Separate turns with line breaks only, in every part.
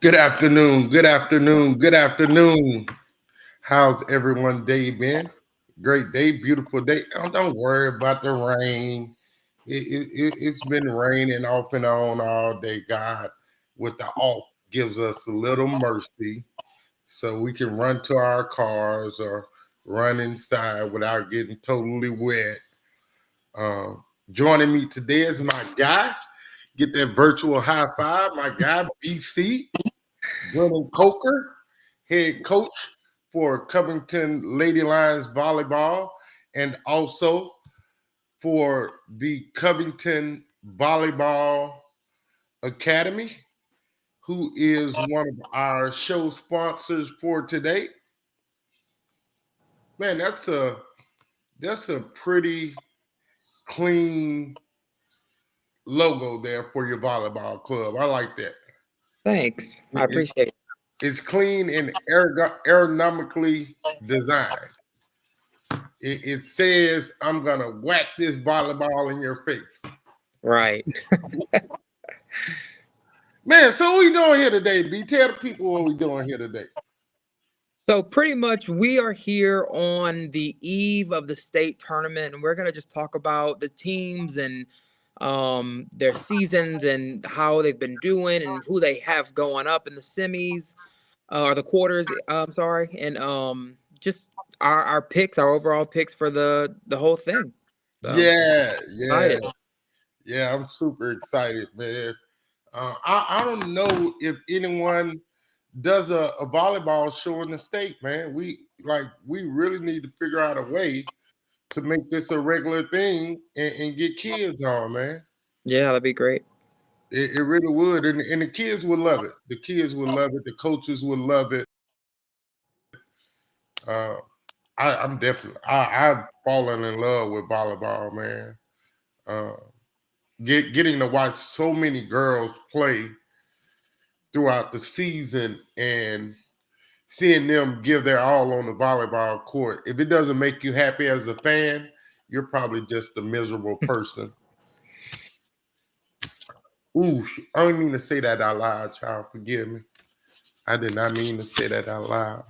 Good afternoon. Good afternoon. Good afternoon. How's everyone day been? Great day, beautiful day. Oh, don't worry about the rain. It's been raining off and on all day. God, with the off, gives us a little mercy so we can run to our cars or run inside without getting totally wet. Joining me today is my guy. Get that virtual high five. My guy, BC. Brennan Coker, head coach for Covington Lady Lions volleyball, and also for the Covington Volleyball Academy, who is one of our show sponsors for today. Man, that's a pretty clean logo there for your volleyball club. I like that.
Thanks. I
It-
appreciate it.
it's clean and aerodynamically designed. It says, I'm going to whack this volleyball in your face.
Right.
Man, so what we doing here today, B? Tell the people what we doing here today.
So pretty much we are here on the eve of the state tournament, and we're gonna just talk about the teams and their seasons and how they've been doing and who they have going up in the semis or the quarters. I'm sorry, and just our picks, our overall picks for the whole thing. So
Yeah, yeah,
excited.
yeah. I'm super excited, man. I don't know if anyone does a volleyball show in the state, man. We really need to figure out a way to make this a regular thing and get kids on, man.
Yeah, that'd be great.
It really would, and the kids would love it. The kids would love it. The coaches would love it. Uh, I'm definitely I've fallen in love with volleyball, man. Uh, getting to watch so many girls play throughout the season and seeing them give their all on the volleyball court. If it doesn't make you happy as a fan, you're probably just a miserable person. Ooh, I didn't mean to say that out loud, child. Forgive me. I did not mean to say that out loud.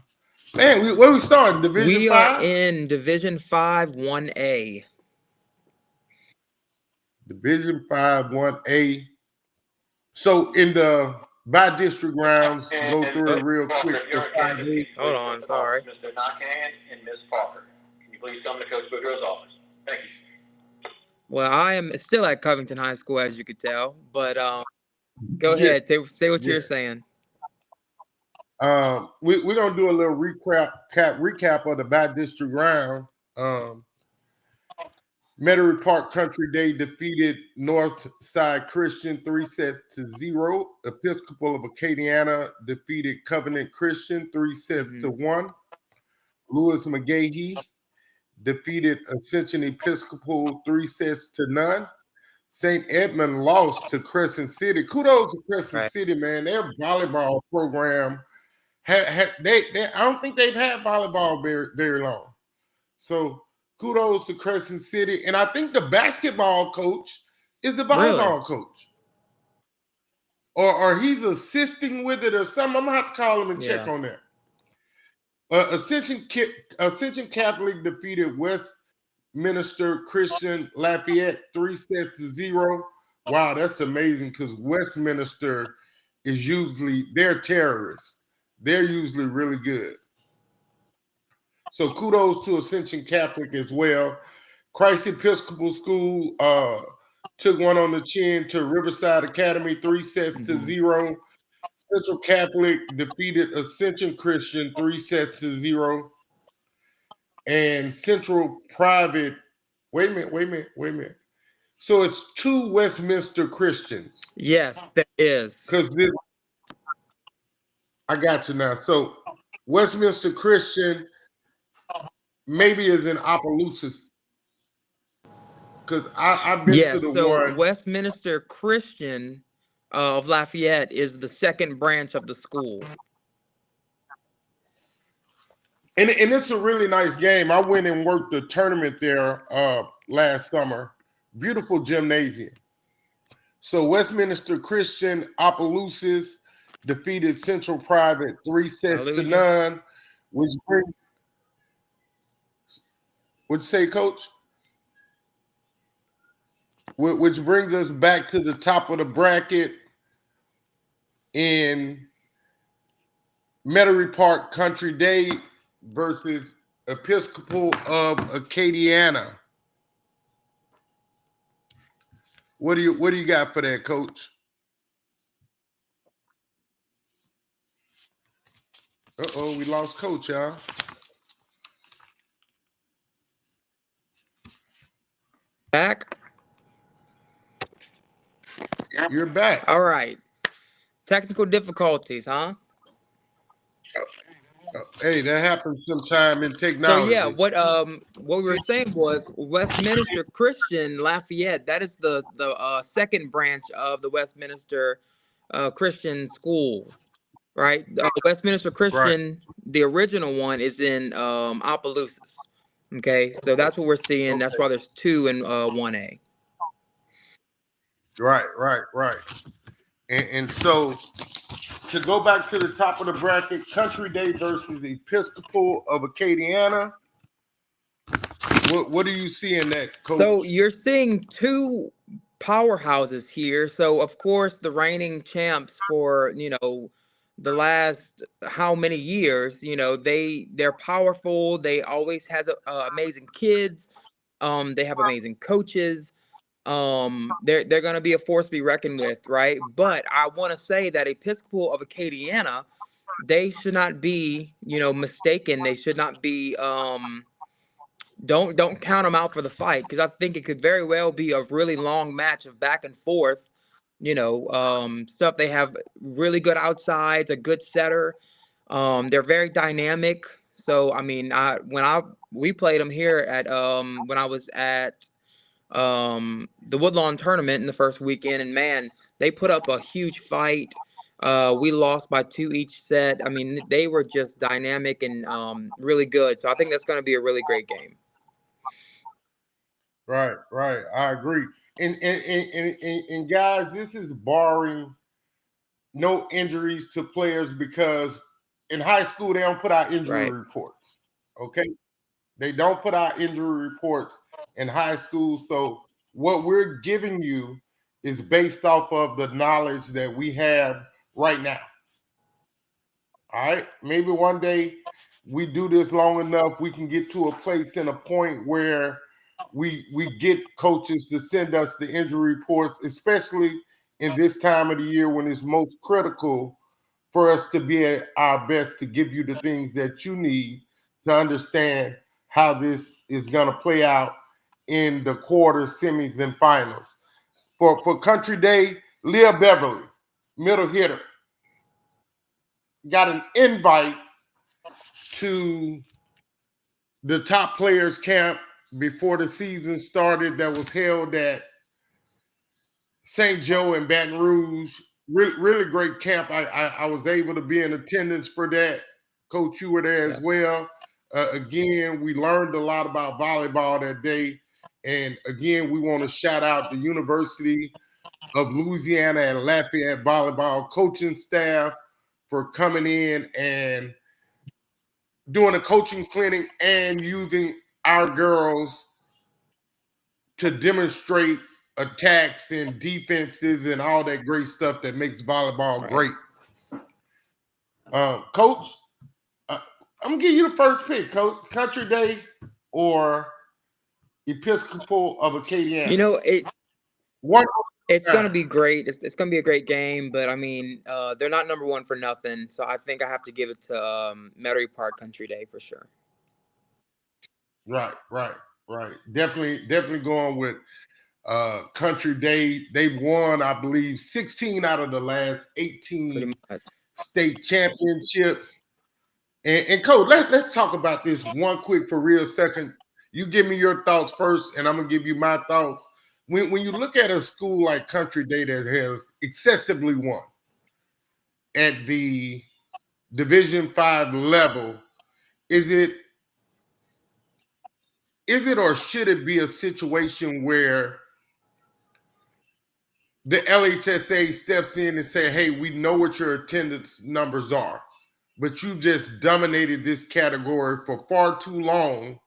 Man, where we starting? Division
We are
5?
in Division 5 1A.
Division 5, 1A. So in the by district rounds, go through it real quick.
If
The
you're in Kansas,
5A.
can you
Hold
please
on,
make the call
sorry.
to Mr. Nakhan and Ms. Parker? Can you please come to Coach Boudreaux's office? Thank you.
Well, I am still at Covington High School, as you could tell. But go
Yeah,
ahead, say what
yeah.
you're saying.
We're gonna do a little recap of the by district round. Um, Metairie Park Country Day defeated Northside Christian 3-0. Episcopal of Acadiana defeated Covenant Christian 3-1. Lewis McGahee defeated Ascension Episcopal 3-0. St. Edmund lost to Crescent City. Kudos to Crescent
Right.
City, man. Their volleyball program I don't think they've had volleyball very long. So kudos to Crescent City. And I think the basketball coach is the
Really?
volleyball coach. Or he's assisting with it or something. I'm gonna have to call him and check
Yeah.
on that. Ascension Catholic defeated Westminster Christian Lafayette 3-0. Wow, that's amazing because Westminster is they're terrorists. They're usually really good. So kudos to Ascension Catholic as well. Christ Episcopal School took one on the chin to Riverside Academy 3-0. Central Catholic defeated Ascension Christian 3-0. And Central Private, wait a minute. So it's 2 Westminster Christians.
Yes, there is.
Because I got you now. So Westminster Christian maybe is in Opelousas. Because I've been to
Yes.
the
So
one.
Westminster Christian of Lafayette is the second branch of the school.
And it's a really nice game. I went and worked the tournament there last summer. Beautiful gymnasium. So Westminster Christian, Opelousas, defeated Central Private 3 sets to
Hallelujah.
none, which brings, what'd you say, Coach? Which brings us back to the top of the bracket in Metairie Park Country Day versus Episcopal of Acadiana. What do you got for that, Coach? Uh-oh, we lost Coach, y'all.
Back.
You're back.
All right. Technical difficulties, huh?
Hey, that happens sometime in
So
technology.
yeah, what we were saying was Westminster Christian Lafayette. That is the second branch of the Westminster Christian schools, right? Westminster Christian, the original one is in Opelousas. Okay, so that's what we're seeing. That's why there's 2 in 1A.
Right. And so to go back to the top of the bracket, Country Day versus Episcopal of Acadiana. What do you see in that, Coach?
So you're seeing 2 powerhouses here. So of course the reigning champs for the last how many years, they're powerful. They always has amazing kids. They have amazing coaches. They're gonna be a force to be reckoned with, right? But I want to say that Episcopal of Acadiana, they should not be mistaken. They should not be don't count them out for the fight, because I think it could very well be a really long match of back and forth. Stuff. They have really good outsides, a good setter. They're very dynamic. So I mean, we played them here at when I was at the Woodlawn tournament in the first weekend, and man, they put up a huge fight. We lost by 2 each set. I mean, they were just dynamic and really good. So I think that's going to be a really great game.
Right. I agree. And guys, this is barring no injuries to players, because in high school they don't put out injury reports. Okay, they don't put out injury reports in high school. So what we're giving you is based off of the knowledge that we have right now. All right, maybe one day we do this long enough, we can get to a place and a point where we get coaches to send us the injury reports, especially in this time of the year when it's most critical for us to be at our best to give you the things that you need to understand how this is going to play out in the quarters, semis, and finals. For Country Day, Leah Beverly, middle hitter, got an invite to the top players camp before the season started that was held at St. Joe in Baton Rouge. Really great camp. I was able to be in attendance for that. Coach, you were there as well. Again, we learned a lot about volleyball that day. And again, we want to shout out the University of Louisiana and Lafayette volleyball coaching staff for coming in and doing a coaching clinic and using our girls to demonstrate attacks and defenses and all that great stuff that makes volleyball great. Coach, I'm gonna give you the first pick, Coach. Country Day or Episcopal of Acadiana?
It's going to be great. It's going to be a great game, but I mean, they're not number 1 for nothing. So I think I have to give it to Metairie Park Country Day for sure.
Right. Definitely going with Country Day. They've won, I believe, 16 out of the last 18 state championships. And Coach, let's talk about this one quick for real second. You give me your thoughts first, and I'm gonna give you my thoughts. When you look at a school like Country Day that has excessively won at the Division 5 level, is it or should it be a situation where the LHSA steps in and say, hey, we know what your attendance numbers are, but you just dominated this category for far too long.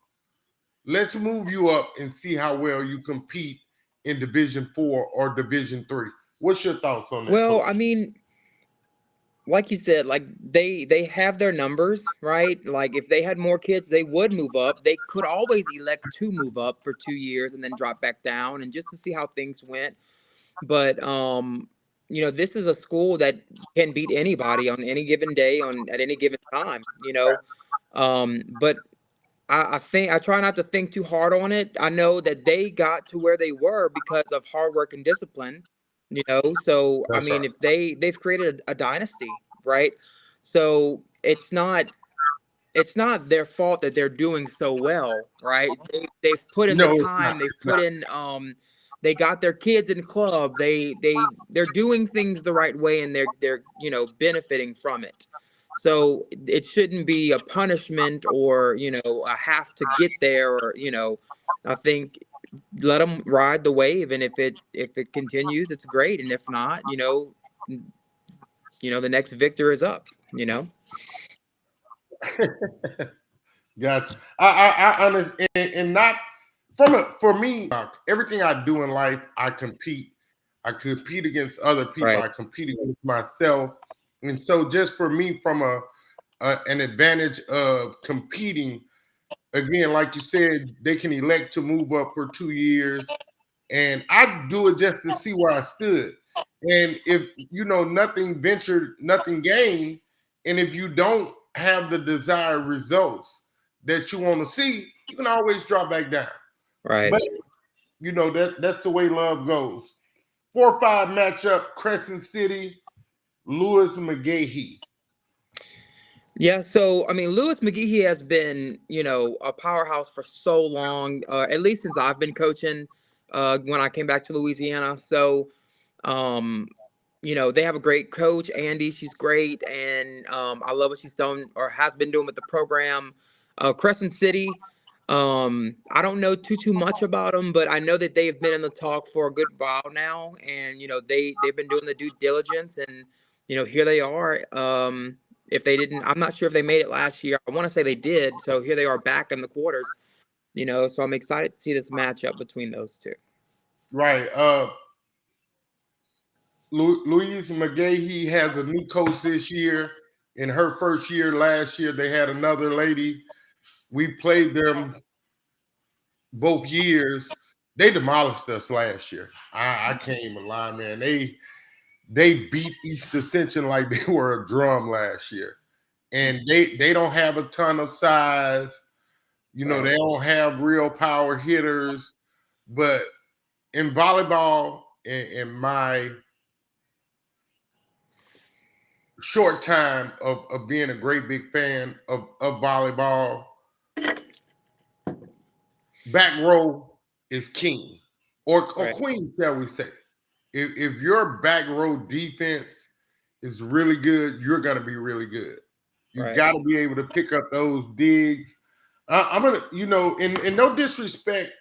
Let's move you up and see how well you compete in Division 4 or Division 3. What's your thoughts on that,
Well,
Coach?
I mean, like you said, like they have their numbers, right? Like if they had more kids, they would move up. They could always elect to move up for 2 years and then drop back down, and just to see how things went. But this is a school that can beat anybody on any given day, on at any given time. But I think I try not to think too hard on it. I know that they got to where they were because of hard work and discipline. So I
That's
mean,
right.
if they've created a dynasty, right? So it's not their fault that they're doing so well, right? They've put in the
No, it's not.
time. They've
It's
put
not.
in. They got their kids in club. They're doing things the right way, and they're benefiting from it. So it shouldn't be a punishment or a have to get there or I think let them ride the wave, and if it continues, it's great, and if not, the next victor is up.
Gotcha. I understand, and not for me. Everything I do in life, I compete. I compete against other people.
Right,
I compete against myself, and so just for me, from an advantage of competing again, like you said, they can elect to move up for 2 years, and I do it just to see where I stood. And if nothing ventured, nothing gained, and if you don't have the desired results that you want to see, you can always drop back down.
right.
But that's the way love goes. 4-5 matchup: Crescent City, Lewis McGahee.
Yeah, so I mean, Lewis McGehee has been, a powerhouse for so long, at least since I've been coaching, when I came back to Louisiana. So, um, they have a great coach, Andy. She's great, and I love what she's done or has been doing with the program. Crescent City, I don't know too much about them, but I know that they've been in the talk for a good while now, and they've been doing the due diligence, and here they are. If they didn't, I'm not sure if they made it last year. I want to say they did. So here they are back in the quarters. So I'm excited to see this matchup between those two.
Right. Louise McGahee has a new coach this year. In her first year last year, they had another lady. We played them both years. They demolished us last year. I can't even lie, man. They beat East Ascension like they were a drum last year. And they don't have a ton of size.
Right.
They don't have real power hitters. But in volleyball, in my short time of being a great big fan of volleyball, back row is king or
Right.
queen, shall we say. If your back row defense is really good, you're going to be really good. You
Right.
got to be able to pick up those digs. I'm gonna, in no disrespect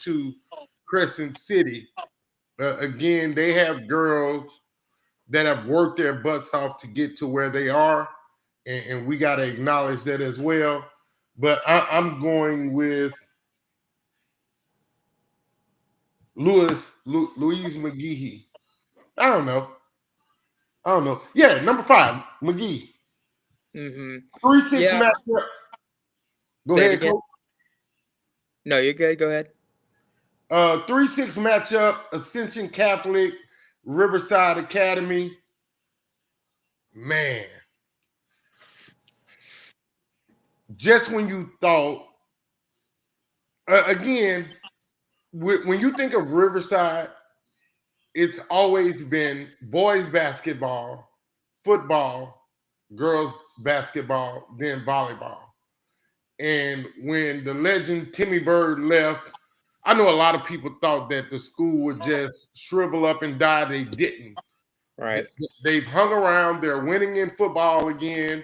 to Crescent City. Again, they have girls that have worked their butts off to get to where they are, and we got to acknowledge that as well. But I'm going with Louise McGehee. I don't know. Yeah, number 5, McGee.
Mm-hmm.
3-6
Yeah.
matchup. Go
Say it
ahead,
again.
Coach.
No, you're good. Go ahead.
3-6 matchup: Ascension Catholic, Riverside Academy. Man, just when you thought, again, when you think of Riverside, it's always been boys basketball, football, girls basketball, then volleyball. And when the legend Timmy Bird left, I know a lot of people thought that the school would just shrivel up and die. They didn't.
Right.
They've hung around. They're winning in football again.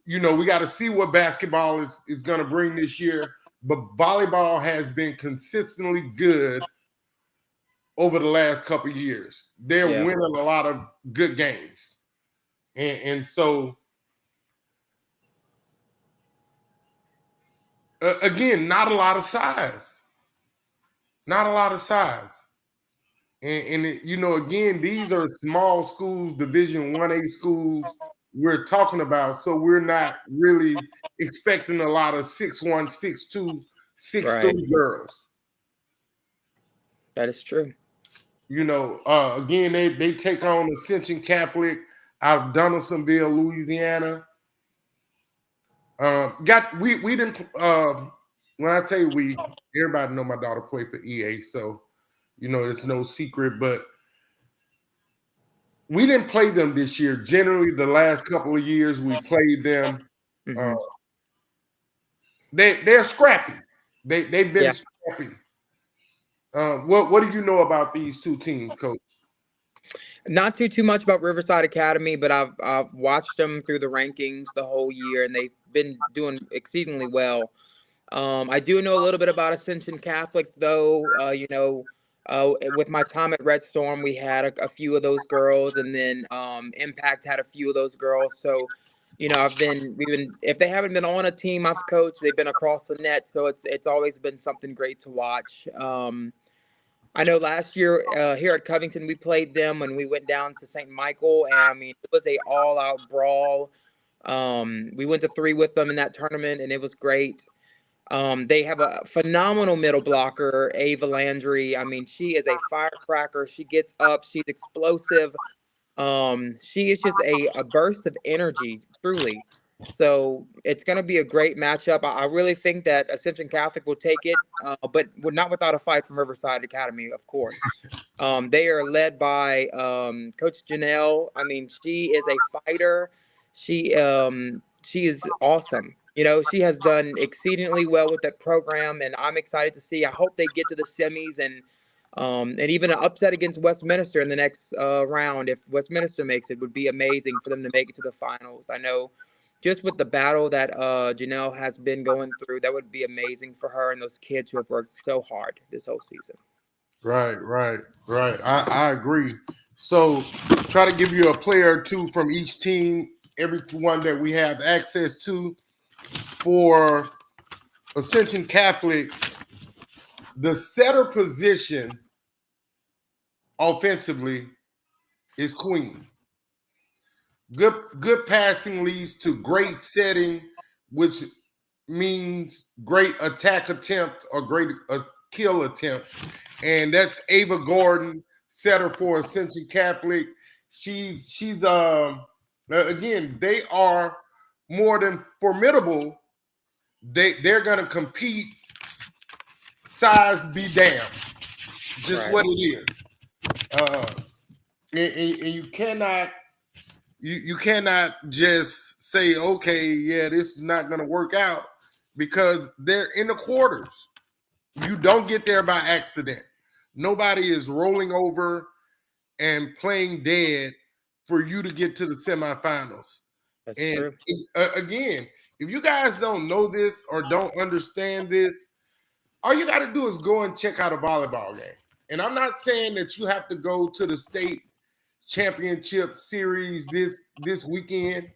We got to see what basketball is going to bring this year. But volleyball has been consistently good over the last couple of years. They're winning a lot of good games. And so, again, not a lot of size. Not a lot of size. And again, these are small schools, Division 1A schools we're talking about. So we're not really expecting a lot of 6'1", 6'2", 6'3" girls.
That is true.
Again, they take on Ascension Catholic out of Donaldsonville, Louisiana. We didn't when I say we, everybody know my daughter played for EA, so it's no secret, but we didn't play them this year. Generally, the last couple of years we played them. They're scrappy. They've been scrappy. What do you know about these two teams, Coach?
Not too much about Riverside Academy, but I've watched them through the rankings the whole year, and they've been doing exceedingly well. I do know a little bit about Ascension Catholic, though. With my time at Red Storm, we had a few of those girls, and then Impact had a few of those girls. So, if they haven't been on a team I've coached, they've been across the net. So it's always been something great to watch. I know last year here at Covington, we played them when we went down to St. Michael, and I mean, it was a all-out brawl. We went to 3 with them in that tournament, and it was great. They have a phenomenal middle blocker, Ava Landry. I mean, she is a firecracker. She gets up. She's explosive. She is just a burst of energy, truly. So it's going to be a great matchup. I really think that Ascension Catholic will take it, but not without a fight from Riverside Academy, of course. They are led by Coach Janelle. I mean, she is a fighter. She is awesome. She has done exceedingly well with that program, and I'm excited to see. I hope they get to the semis and even an upset against Westminster in the next round. If Westminster makes it, would be amazing for them to make it to the finals. I know just with the battle that Janelle has been going through, that would be amazing for her and those kids who have worked so hard this whole season.
Right. I agree. So try to give you a player or two from each team, every one that we have access to. For Ascension Catholic, the setter position offensively is queen. Good passing leads to great setting, which means great attack attempts or great kill attempts. And that's Ava Gordon, setter for Ascension Catholic. She's again, they are more than formidable. They're gonna compete. Size be damned. Just what it is. And you cannot just say, okay, yeah, this is not going to work out, because they're in the quarters. You don't get there by accident. Nobody is rolling over and playing dead for you to get to the semifinals.
That's
and
true.
Again, if you guys don't know this or don't understand this, all you got to do is go and check out a volleyball game. And I'm not saying that you have to go to the state championship series this weekend,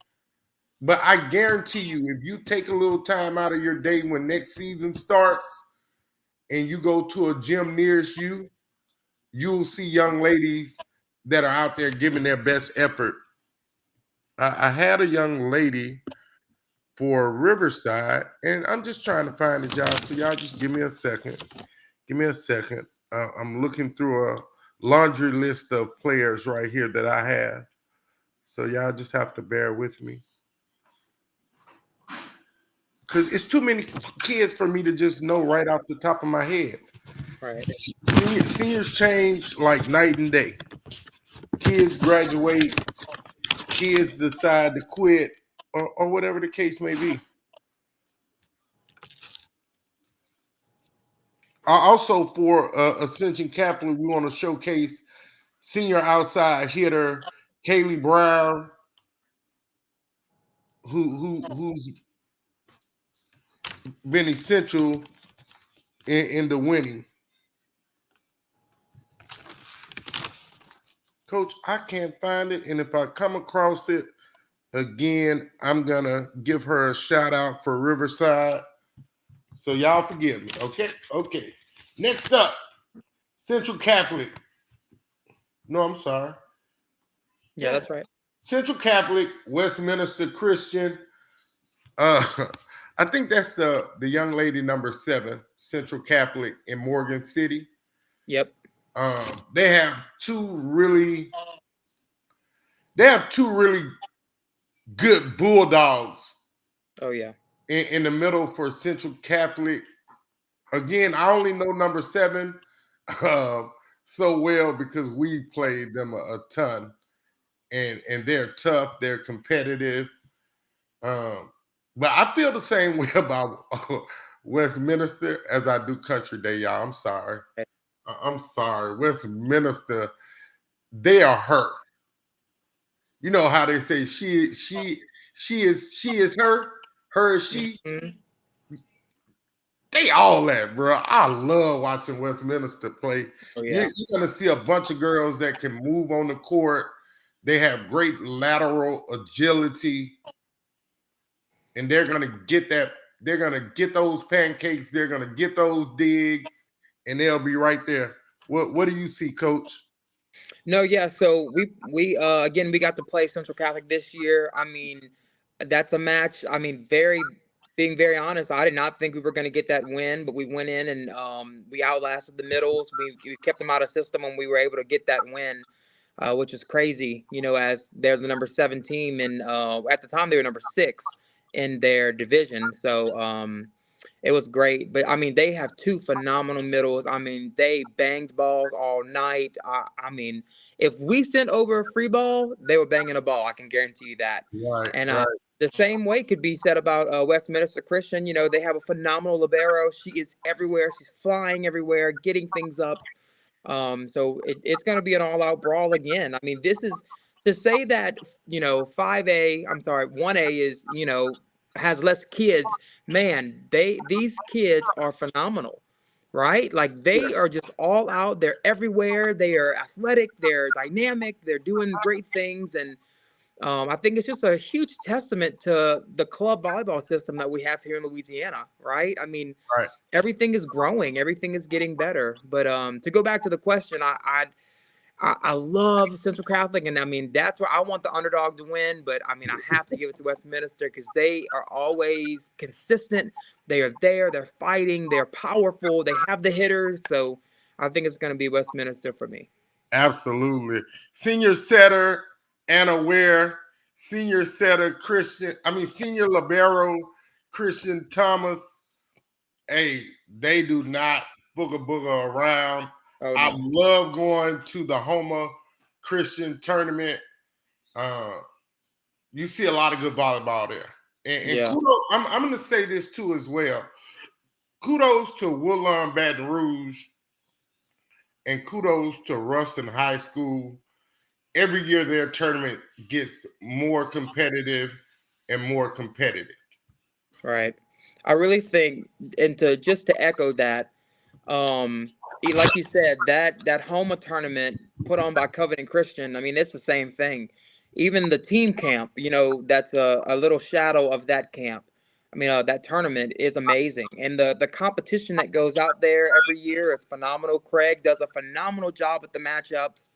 but I guarantee you, if you take a little time out of your day when next season starts and you go to a gym nearest you, you'll see young ladies that are out there giving their best effort. I had a young lady for Riverside, and I'm just trying to find a job, so y'all just give me a second. I'm looking through a laundry list of players right here that I have. So y'all just have to bear with me, because it's too many kids for me to just know right off the top of my head.
Right.
Seniors change like night and day. Kids graduate. Kids decide to quit, or whatever the case may be. Also, for Ascension Catholic, we want to showcase senior outside hitter Kaylee Brown, who's been essential in the winning. Coach, I can't find it. And if I come across it again, I'm going to give her a shout out for Riverside. So y'all forgive me. Okay. Okay. Next up, Central Catholic. No, I'm sorry.
Yeah, that's right.
Central Catholic, Westminster Christian. Uh, I think that's the young lady number 7, Central Catholic in Morgan City.
Yep.
They have two really good bulldogs.
Oh yeah.
In the middle for Central Catholic. Again, I only know number 7 so well because we played them a ton, and they're tough, they're competitive. But I feel the same way about Westminster as I do Country Day, y'all. I'm sorry. I'm sorry. Westminster, they are hurt. You know how they say she is her is she.
Mm-hmm.
They all that, bro. I love watching Westminster play.
Oh yeah.
You're gonna see a bunch of girls that can move on the court. They have great lateral agility, and they're gonna get that. They're gonna get those pancakes. They're gonna get those digs, and they'll be right there. What do you see, Coach?
No, yeah. So we again we got to play Central Catholic this year. I mean, that's a match. I mean, being very honest, I did not think we were going to get that win, but we went in and we outlasted the middles. We kept them out of system, and we were able to get that win, which is crazy. You know, as they're the number 7 team, and at the time they were number 6 in their division. So it was great. But I mean, they have 2 phenomenal middles. I mean, they banged balls all night. I mean, if we sent over a free ball, they were banging a ball. I can guarantee you that.
Right,
And
right.
the same way could be said about Westminster Christian. You know, they have a phenomenal libero. She is everywhere. She's flying everywhere, getting things up. So it's going to be an all-out brawl again. I mean, this is to say that, you know, 5A, I'm sorry, 1A is, you know, has less kids. Man, these kids are phenomenal, right? Like they are just all out. They're everywhere. They are athletic. They're dynamic. They're doing great things. And I think it's just a huge testament to the club volleyball system that we have here in Louisiana, right? I mean,
Right.
everything is growing, everything is getting better. But to go back to the question, I love Central Catholic, and I mean that's where I want the underdog to win. But I mean, I have to give it to Westminster because they are always consistent. They are there, they're fighting, they're powerful, they have the hitters. So I think it's going to be Westminster for me.
Absolutely. Senior setter, Anna Ware. Senior setter, senior libero, Christian Thomas. Hey, they do not booger around.
Oh
I
no.
love going to the Homer Christian tournament. You see a lot of good volleyball there. And
Yeah.
kudos, I'm going to say this too as well. Kudos to Woodlawn Baton Rouge and kudos to Ruston High School. Every year their tournament gets more competitive and more competitive.
Right. I really think, and to echo that, like you said, that Homa tournament put on by Covenant Christian, I mean, it's the same thing. Even the team camp, you know, that's a little shadow of that camp. I mean, that tournament is amazing, and the competition that goes out there every year is phenomenal. Craig does a phenomenal job with the matchups.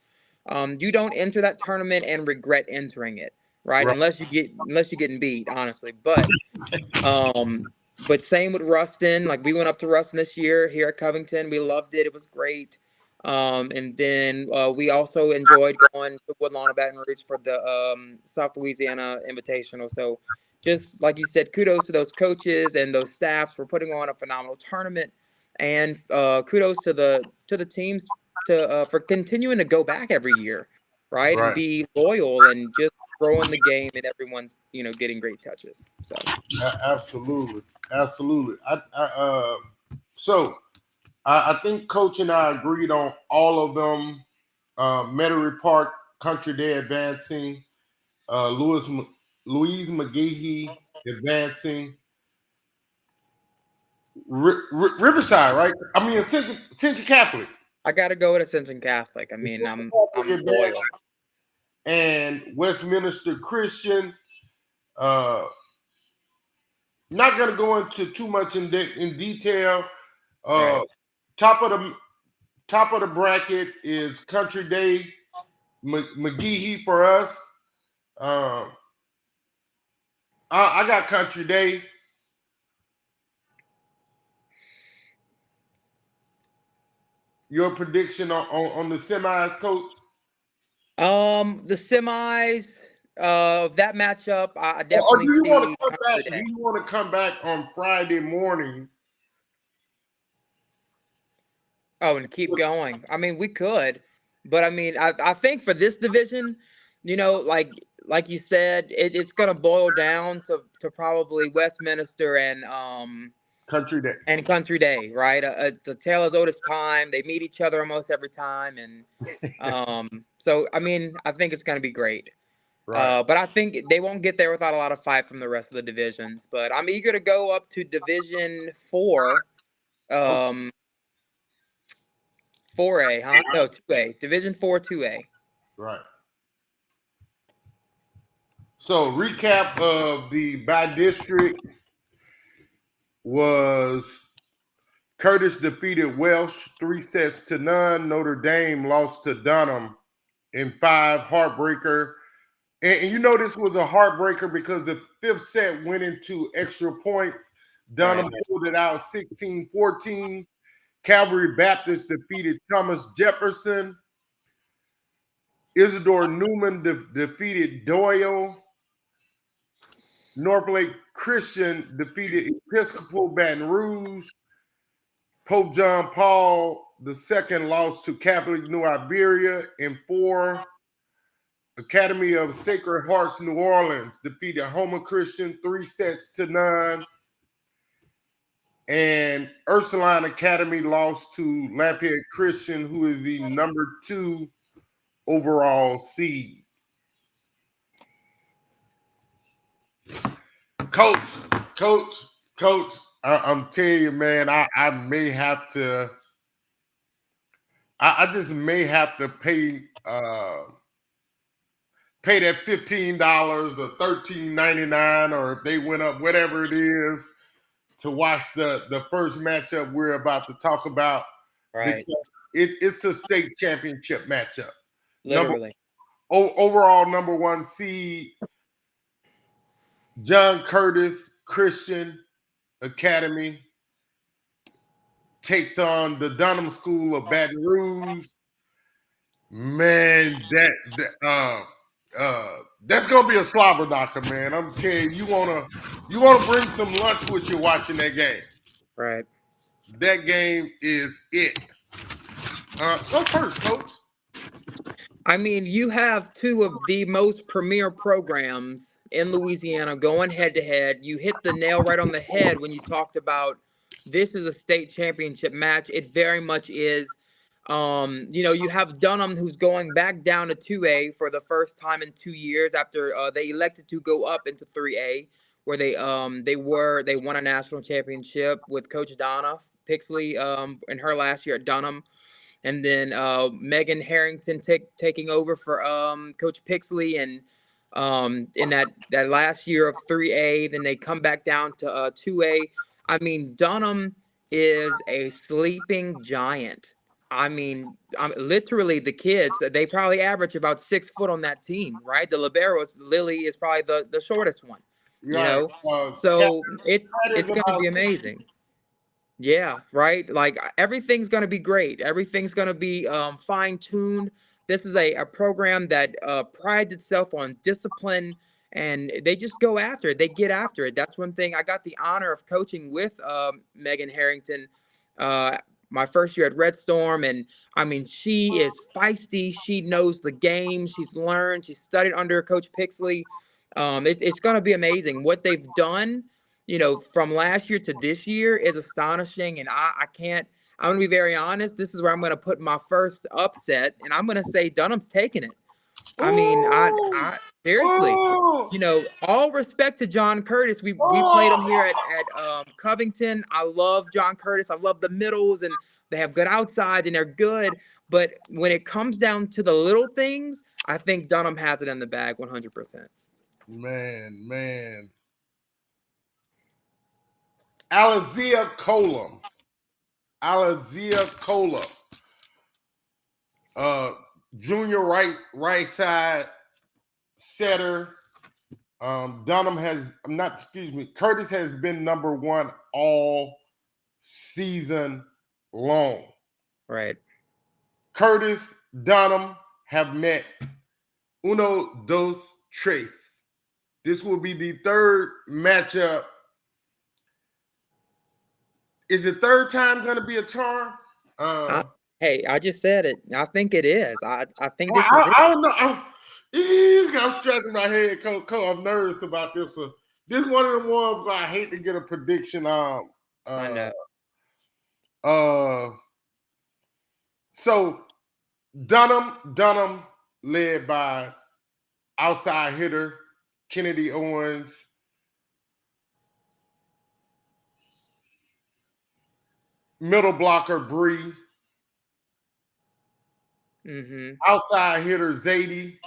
You don't enter that tournament and regret entering it, right?
Right.
Unless you're getting beat, honestly. But same with Ruston. Like we went up to Ruston this year here at Covington. We loved it. It was great. And then we also enjoyed going to Woodlawn and Baton Rouge for the South Louisiana Invitational. So just like you said, kudos to those coaches and those staffs for putting on a phenomenal tournament. And kudos to the teams for continuing to go back every year, right? And
Right.
be loyal and just growing the game and everyone's, you know, getting great touches. So
Absolutely. Absolutely. So I think Coach and I agreed on all of them. Metairie Park, Country Day advancing. Louise McGehee advancing. Riverside, right? I mean, Attention Catholic.
I gotta go with Ascension Catholic. I mean, I'm loyal.
and Westminster Christian. Not going to go into too much in detail.
Right.
Top of the bracket is Country Day, McGehee for us. I got Country Day. Your prediction on the semis, Coach?
The semis, that matchup, I
Or
definitely
do you want
see
to come
Country
back? Do
Day.
you want to come back on Friday morning?
Oh, and keep going. I mean, we could, but I mean, I think for this division, like you said, it's gonna boil down to probably Westminster
Country Day.
and Country Day, right? It's a tale as old as time. They meet each other almost every time, and so I mean, I think it's gonna be great.
Right.
But I think they won't get there without a lot of fight from the rest of the divisions. But I'm eager to go up to Division 4.
Okay.
4A, huh? No, 2A. Division 4, 2A.
Right. So recap of the by district was Curtis defeated Welsh 3-0. Notre Dame lost to Dunham in 5 heartbreaker. And you know this was a heartbreaker because the 5th set went into extra points. Dunham pulled it out 16-14. Calvary Baptist defeated Thomas Jefferson. Isidore Newman defeated Doyle. North Lake Christian defeated Episcopal Baton Rouge. Pope John Paul II lost to Catholic New Iberia in 4. Academy of Sacred Hearts New Orleans defeated Homer Christian 3-0. And Ursuline Academy lost to Lafayette Christian, who is the number 2 overall seed. Coach, I'm telling you, man, I may have to. I just may have to pay that $15 or $13.99, or if they went up, whatever it is, to watch the first matchup we're about to talk about.
Right.
Because it's a state championship matchup.
Literally.
Overall number 1 seed, John Curtis Christian Academy takes on the Dunham School of Baton Rouge. Man, that's gonna be a slobber knocker, man. I'm telling you, you wanna bring some lunch with you watching that game.
Right.
That game is it. Go first, Coach.
I mean, you have 2 of the most premier programs in Louisiana going head to head. You hit the nail right on the head when you talked about this is a state championship match. It very much is. You have Dunham, who's going back down to 2A for the first time in 2 years after they elected to go up into 3A, where they won a national championship with Coach Donna Pixley in her last year at Dunham. And then Megan Harrington taking over for Coach Pixley, and in that last year of 3A, then they come back down to 2A. I mean, Dunham is a sleeping giant. I mean, literally the kids, they probably average about 6 foot on that team, right? The liberos, Lily is probably the shortest one, so it's going to be amazing. Yeah, right. Like everything's going to be great. Everything's going to be fine-tuned. This is a program that prides itself on discipline, and they just go after it. They get after it. That's one thing. I got the honor of coaching with Megan Harrington my first year at Red Storm, and I mean, she is feisty. She knows the game. She's learned. She's studied under Coach Pixley. It's going to be amazing what they've done, from last year to this year is astonishing. And I can't, I'm going to be very honest. This is where I'm going to put my first upset, and I'm going to say Dunham's taking it. I mean, I seriously, all respect to John Curtis. We played him here at Covington. I love John Curtis. I love the middles and They have good outsides and they're good. But when it comes down to the little things, I think Dunham has it in the bag 100%.
Man. Alizia Cola. Junior right side setter. Curtis has been number one all season long.
Right.
Curtis, Dunham have met uno, dos, tres. This will be the third matchup. Is the third time going to be a charm?
Hey, I just said it. I think it is. I think this is it.
I don't know. I'm scratching my head, Coach. I'm nervous about this one. This is one of the ones where I hate to get a prediction on.
I know.
So Dunham led by outside hitter Kennedy Owens. Middle blocker Bree.
Mm-hmm.
Outside hitter Zadie.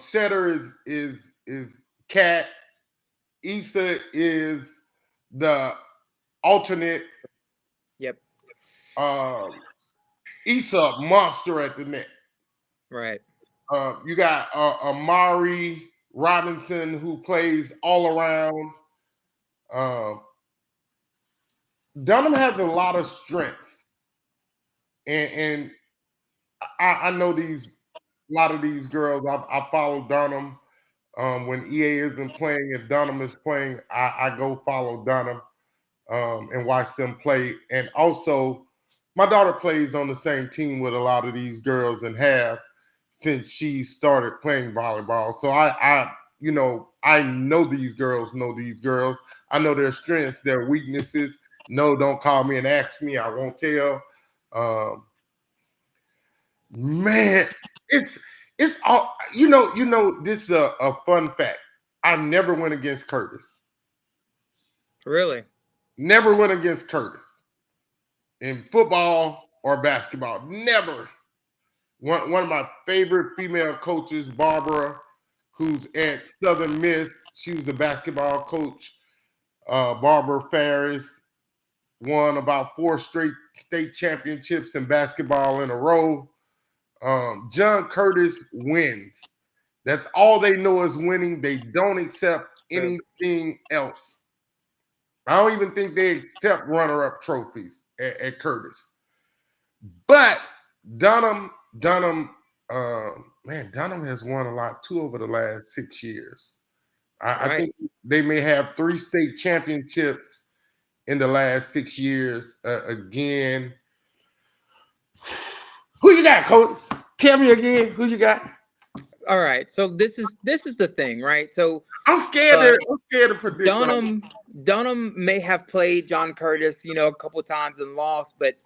Setter is Cat. Issa is the alternate.
Yep.
Issa monster at the net.
Right.
You got Amari Robinson who plays all around. Dunham has a lot of strengths, and I know a lot of these girls. I follow Dunham. When EA isn't playing, if Dunham is playing, I go follow Dunham and watch them play. And also, my daughter plays on the same team with a lot of these girls and have since she started playing volleyball. So I know these girls know these girls. I know their strengths, their weaknesses. No, don't call me and ask me. I won't tell. Man, it's all this is a fun fact. I never went against Curtis.
Really?
Never went against Curtis in football or basketball. Never. One of my favorite female coaches, Barbara, who's at Southern Miss. She was the basketball coach. Barbara Ferris won about 4 straight state championships in basketball in a row. John Curtis wins. That's all they know is winning. They don't accept anything else. I don't even think they accept runner-up trophies at Curtis. But Dunham has won a lot too over the last 6 years. I think they may have 3 state championships in the last 6 years. Again, who you got, Coach? Tell me again who you got.
All right. So this is the thing, right? So
I'm scared to predict.
Dunham may have played John Curtis, a couple of times and lost, but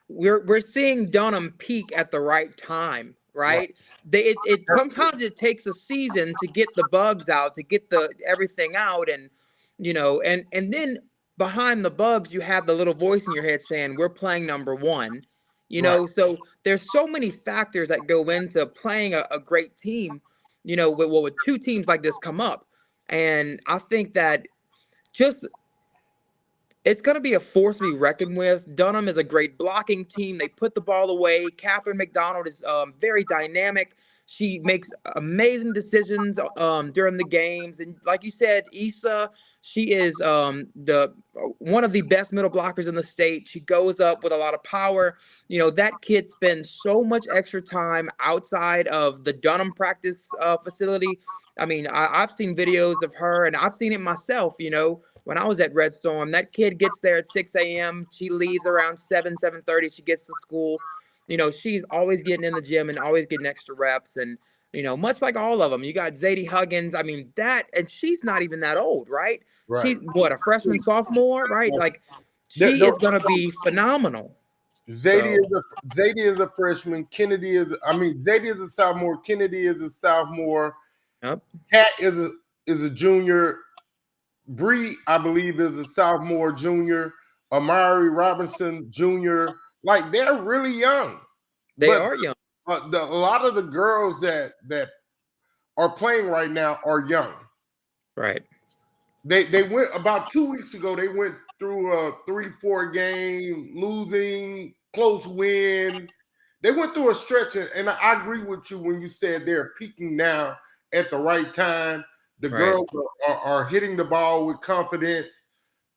we're seeing Dunham peak at the right time, right? Sometimes it takes a season to get the bugs out, to get the everything out, and and then behind the bugs you have the little voice in your head saying we're playing number one. So there's so many factors that go into playing a great team, with 2 teams like this come up. And I think that it's going to be a force to be reckoned with. Dunham is a great blocking team. They put the ball away. Catherine McDonald is very dynamic. She makes amazing decisions during the games. And like you said, Issa, she is one of the best middle blockers in the state. She goes up with a lot of power. That kid spends so much extra time outside of the Dunham practice facility. I mean, I've seen videos of her, and I've seen it myself, when I was at Red Storm. That kid gets there at 6 a.m. She leaves around 7:30. She gets to school. She's always getting in the gym and always getting extra reps. And, much like all of them, you got Zadie Huggins. I mean, and she's not even that old, right? She's a freshman, sophomore, right? Like, she is going to be phenomenal.
Zadie is a freshman. Zadie is a sophomore. Kennedy is a sophomore.
Yep.
Kat is a junior. Bree, I believe, is a sophomore, junior. Amari Robinson Jr. Like they're really young.
They
But
are young.
a lot of the girls that are playing right now are young.
Right.
They went about 2 weeks ago. They went through a 3-4 game losing, close win. They went through a stretch, and I agree with you when you said they're peaking now at the right time. The
Right.
girls are hitting the ball with confidence.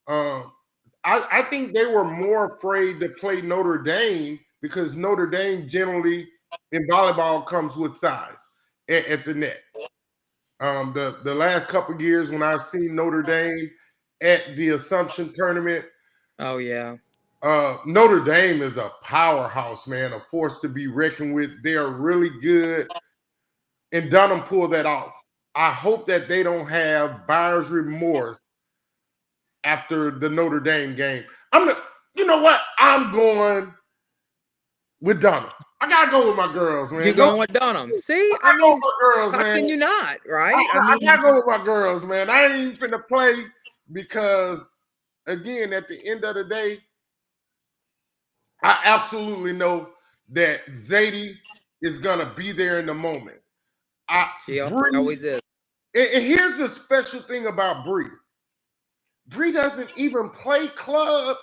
I think they were more afraid to play Notre Dame because Notre Dame generally in volleyball comes with size at the net. The last couple of years when I've seen Notre Dame at the Assumption tournament,
Oh yeah.
Notre Dame is a powerhouse, man, a force to be reckoned with. They are really good, and Dunham pulled that off. I hope that they don't have buyer's remorse after the Notre Dame game. You know what? I'm going with Dunham. I gotta go with my girls, man.
You're going with Dunham. See,
I go with my girls,
how
man.
can you not? Right?
I gotta go with my girls, man. I ain't even finna play because, again, at the end of the day, I absolutely know that Zadie is gonna be there in the moment.
She
Bree,
always is.
and here's the special thing about Bree. Bree doesn't even play club,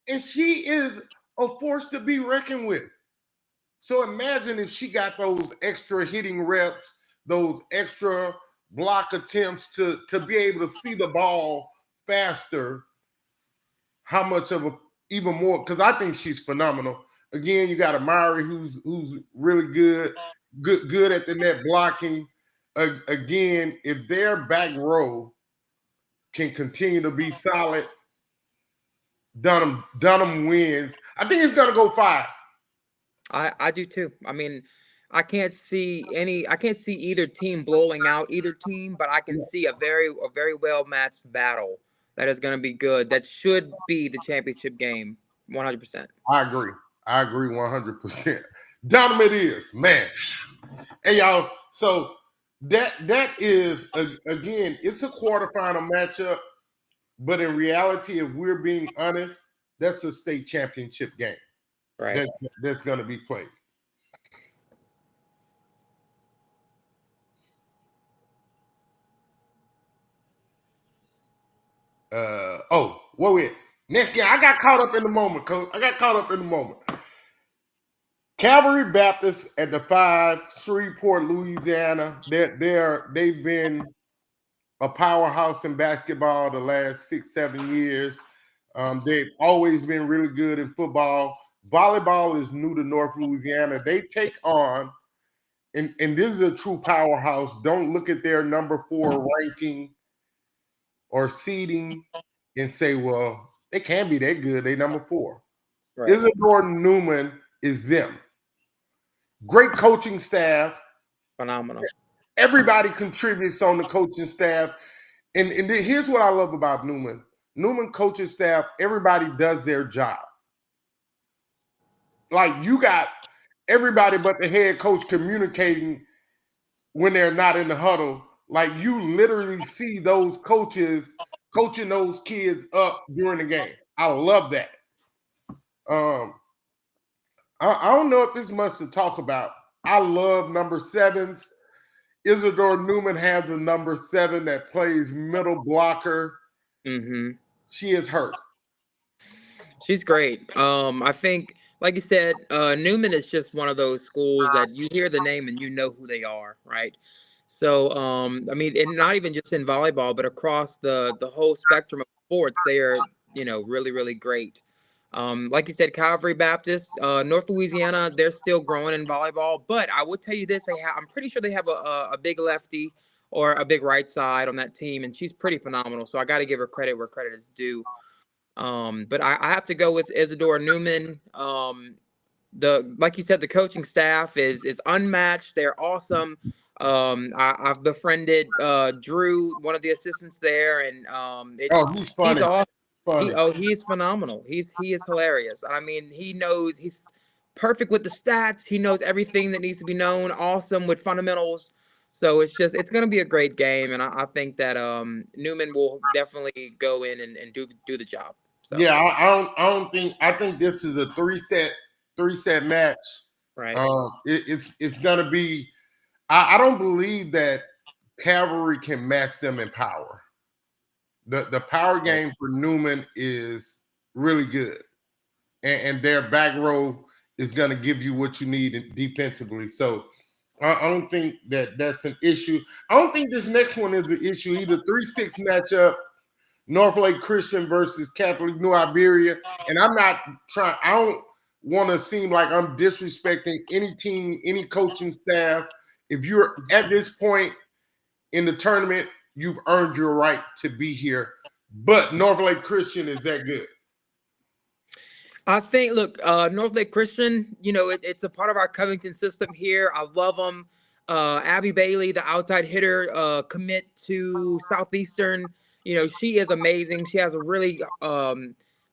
and she is a force to be reckoned with. So imagine if she got those extra hitting reps, those extra block attempts to be able to see the ball faster. How much of a even more? Because I think she's phenomenal. Again, you got Amari who's really good at the net blocking. Again, if their back row can continue to be solid, Dunham wins. I think it's gonna go 5.
I do too. I mean, I can't see either team blowing out either team, but I can see a very well matched battle that is going to be good. That should be the championship game, 100%.
I agree 100%. Dunham it is, man. Hey y'all, so that is again, it's a quarterfinal matchup, but in reality, if we're being honest, that's a state championship game.
Right.
That's going to be played. What we at? Next game, I got caught up in the moment, Coach. Calvary Baptist at the 5, Shreveport, Louisiana. They've been a powerhouse in basketball the last 6-7 years. They've always been really good in football. Volleyball is new to North Louisiana. They take on, and this is a true powerhouse. Don't look at their number 4 ranking or seeding and say, well, they can't be that good. They number 4.
Right.
Isidore Newman is them. Great coaching staff.
Phenomenal.
Everybody contributes on the coaching staff. And here's what I love about Newman. Newman coaching staff, everybody does their job. Like you got everybody but the head coach communicating when they're not in the huddle. Like you literally see those coaches coaching those kids up during the game. I love that. I don't know if there's much to talk about. I love number 7s. Isidore Newman has a number 7 that plays middle blocker.
Mm-hmm.
She is hurt.
She's great. I think, like you said, Newman is just one of those schools that you hear the name and you know who they are, right? So, I mean, and not even just in volleyball, but across the whole spectrum of sports, they are, really great. Like you said, Calvary Baptist, North Louisiana, they're still growing in volleyball. But I will tell you this: I'm pretty sure they have a big lefty or a big right side on that team, and she's pretty phenomenal. So I got to give her credit where credit is due. But I have to go with Isidore Newman. Like you said, the coaching staff is unmatched. They're awesome. I've befriended Drew, one of the assistants there, and
He's funny.
he's awesome.
Funny.
He's phenomenal. He is hilarious. I mean, he's perfect with the stats. He knows everything that needs to be known. Awesome with fundamentals. So it's going to be a great game, and I think that Newman will definitely go in and do the job. So
yeah, I don't think I think this is a three set match.
right.
It's gonna be. I don't believe that Cavalry can match them in power. The power game for Newman is really good, and their back row is going to give you what you need defensively. So I don't think that that's an issue. I don't think this next one is an issue either. 3-6 matchup, North Lake Christian versus Catholic New Iberia, and I'm not trying. I don't want to seem like I'm disrespecting any team, any coaching staff. If you're at this point in the tournament, you've earned your right to be here. But North Lake Christian is that good.
I think, look, North Lake Christian, it's a part of our Covington system here. I love them. Abby Bailey, the outside hitter, commit to Southeastern. She is amazing. She has a really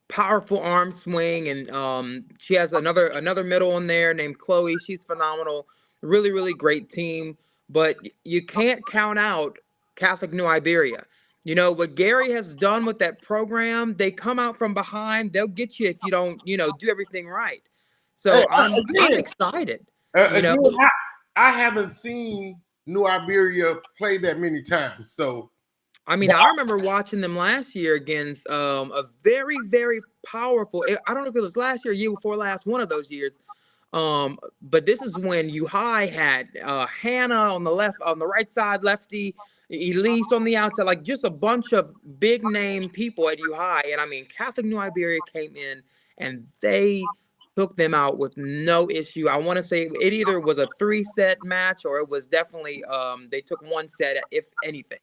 powerful arm swing, and she has another middle in there named Chloe. She's phenomenal. Really, really great team. But you can't count out Catholic New Iberia. What Gary has done with that program, they come out from behind. They'll get you if you don't, do everything right.
Hey,
So I'm
again,
excited. You know,
again, I haven't seen New Iberia play that many times. So
I mean, I remember watching them last year against a very, very powerful. I don't know if it was last year or year before last, one of those years. But this is when Uhai had Hannah on the left, on the right side, lefty, Elise on the outside, like just a bunch of big name people at Uhai. And I mean, Catholic New Iberia came in and they took them out with no issue. I want to say it either was a 3-set match or it was definitely they took one set, if anything.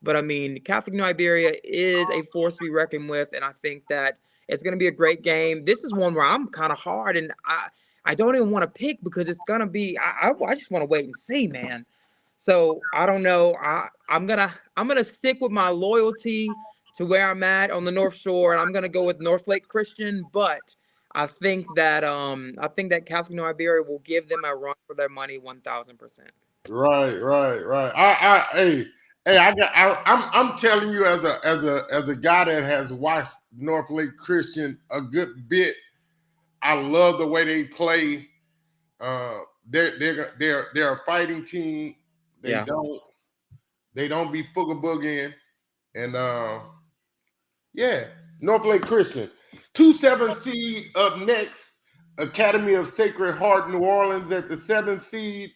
But I mean, Catholic New Iberia is a force to be reckoned with, and I think that it's going to be a great game. This is one where I'm kind of hard, and I don't even want to pick because it's going to be. I just want to wait and see, man. So I don't know. I'm gonna stick with my loyalty to where I'm at on the North Shore, and I'm gonna go with North Lake Christian. But I think that Catholic New Iberia will give them a run for their money, 1,000%.
right. I'm telling you as a guy that has watched North Lake Christian a good bit. I love the way they play. They're a fighting team. They
Yeah.
don't be boogieing. And yeah, North Lake Christian. 2-7 seed up next. Academy of Sacred Heart New Orleans at the 7th seed.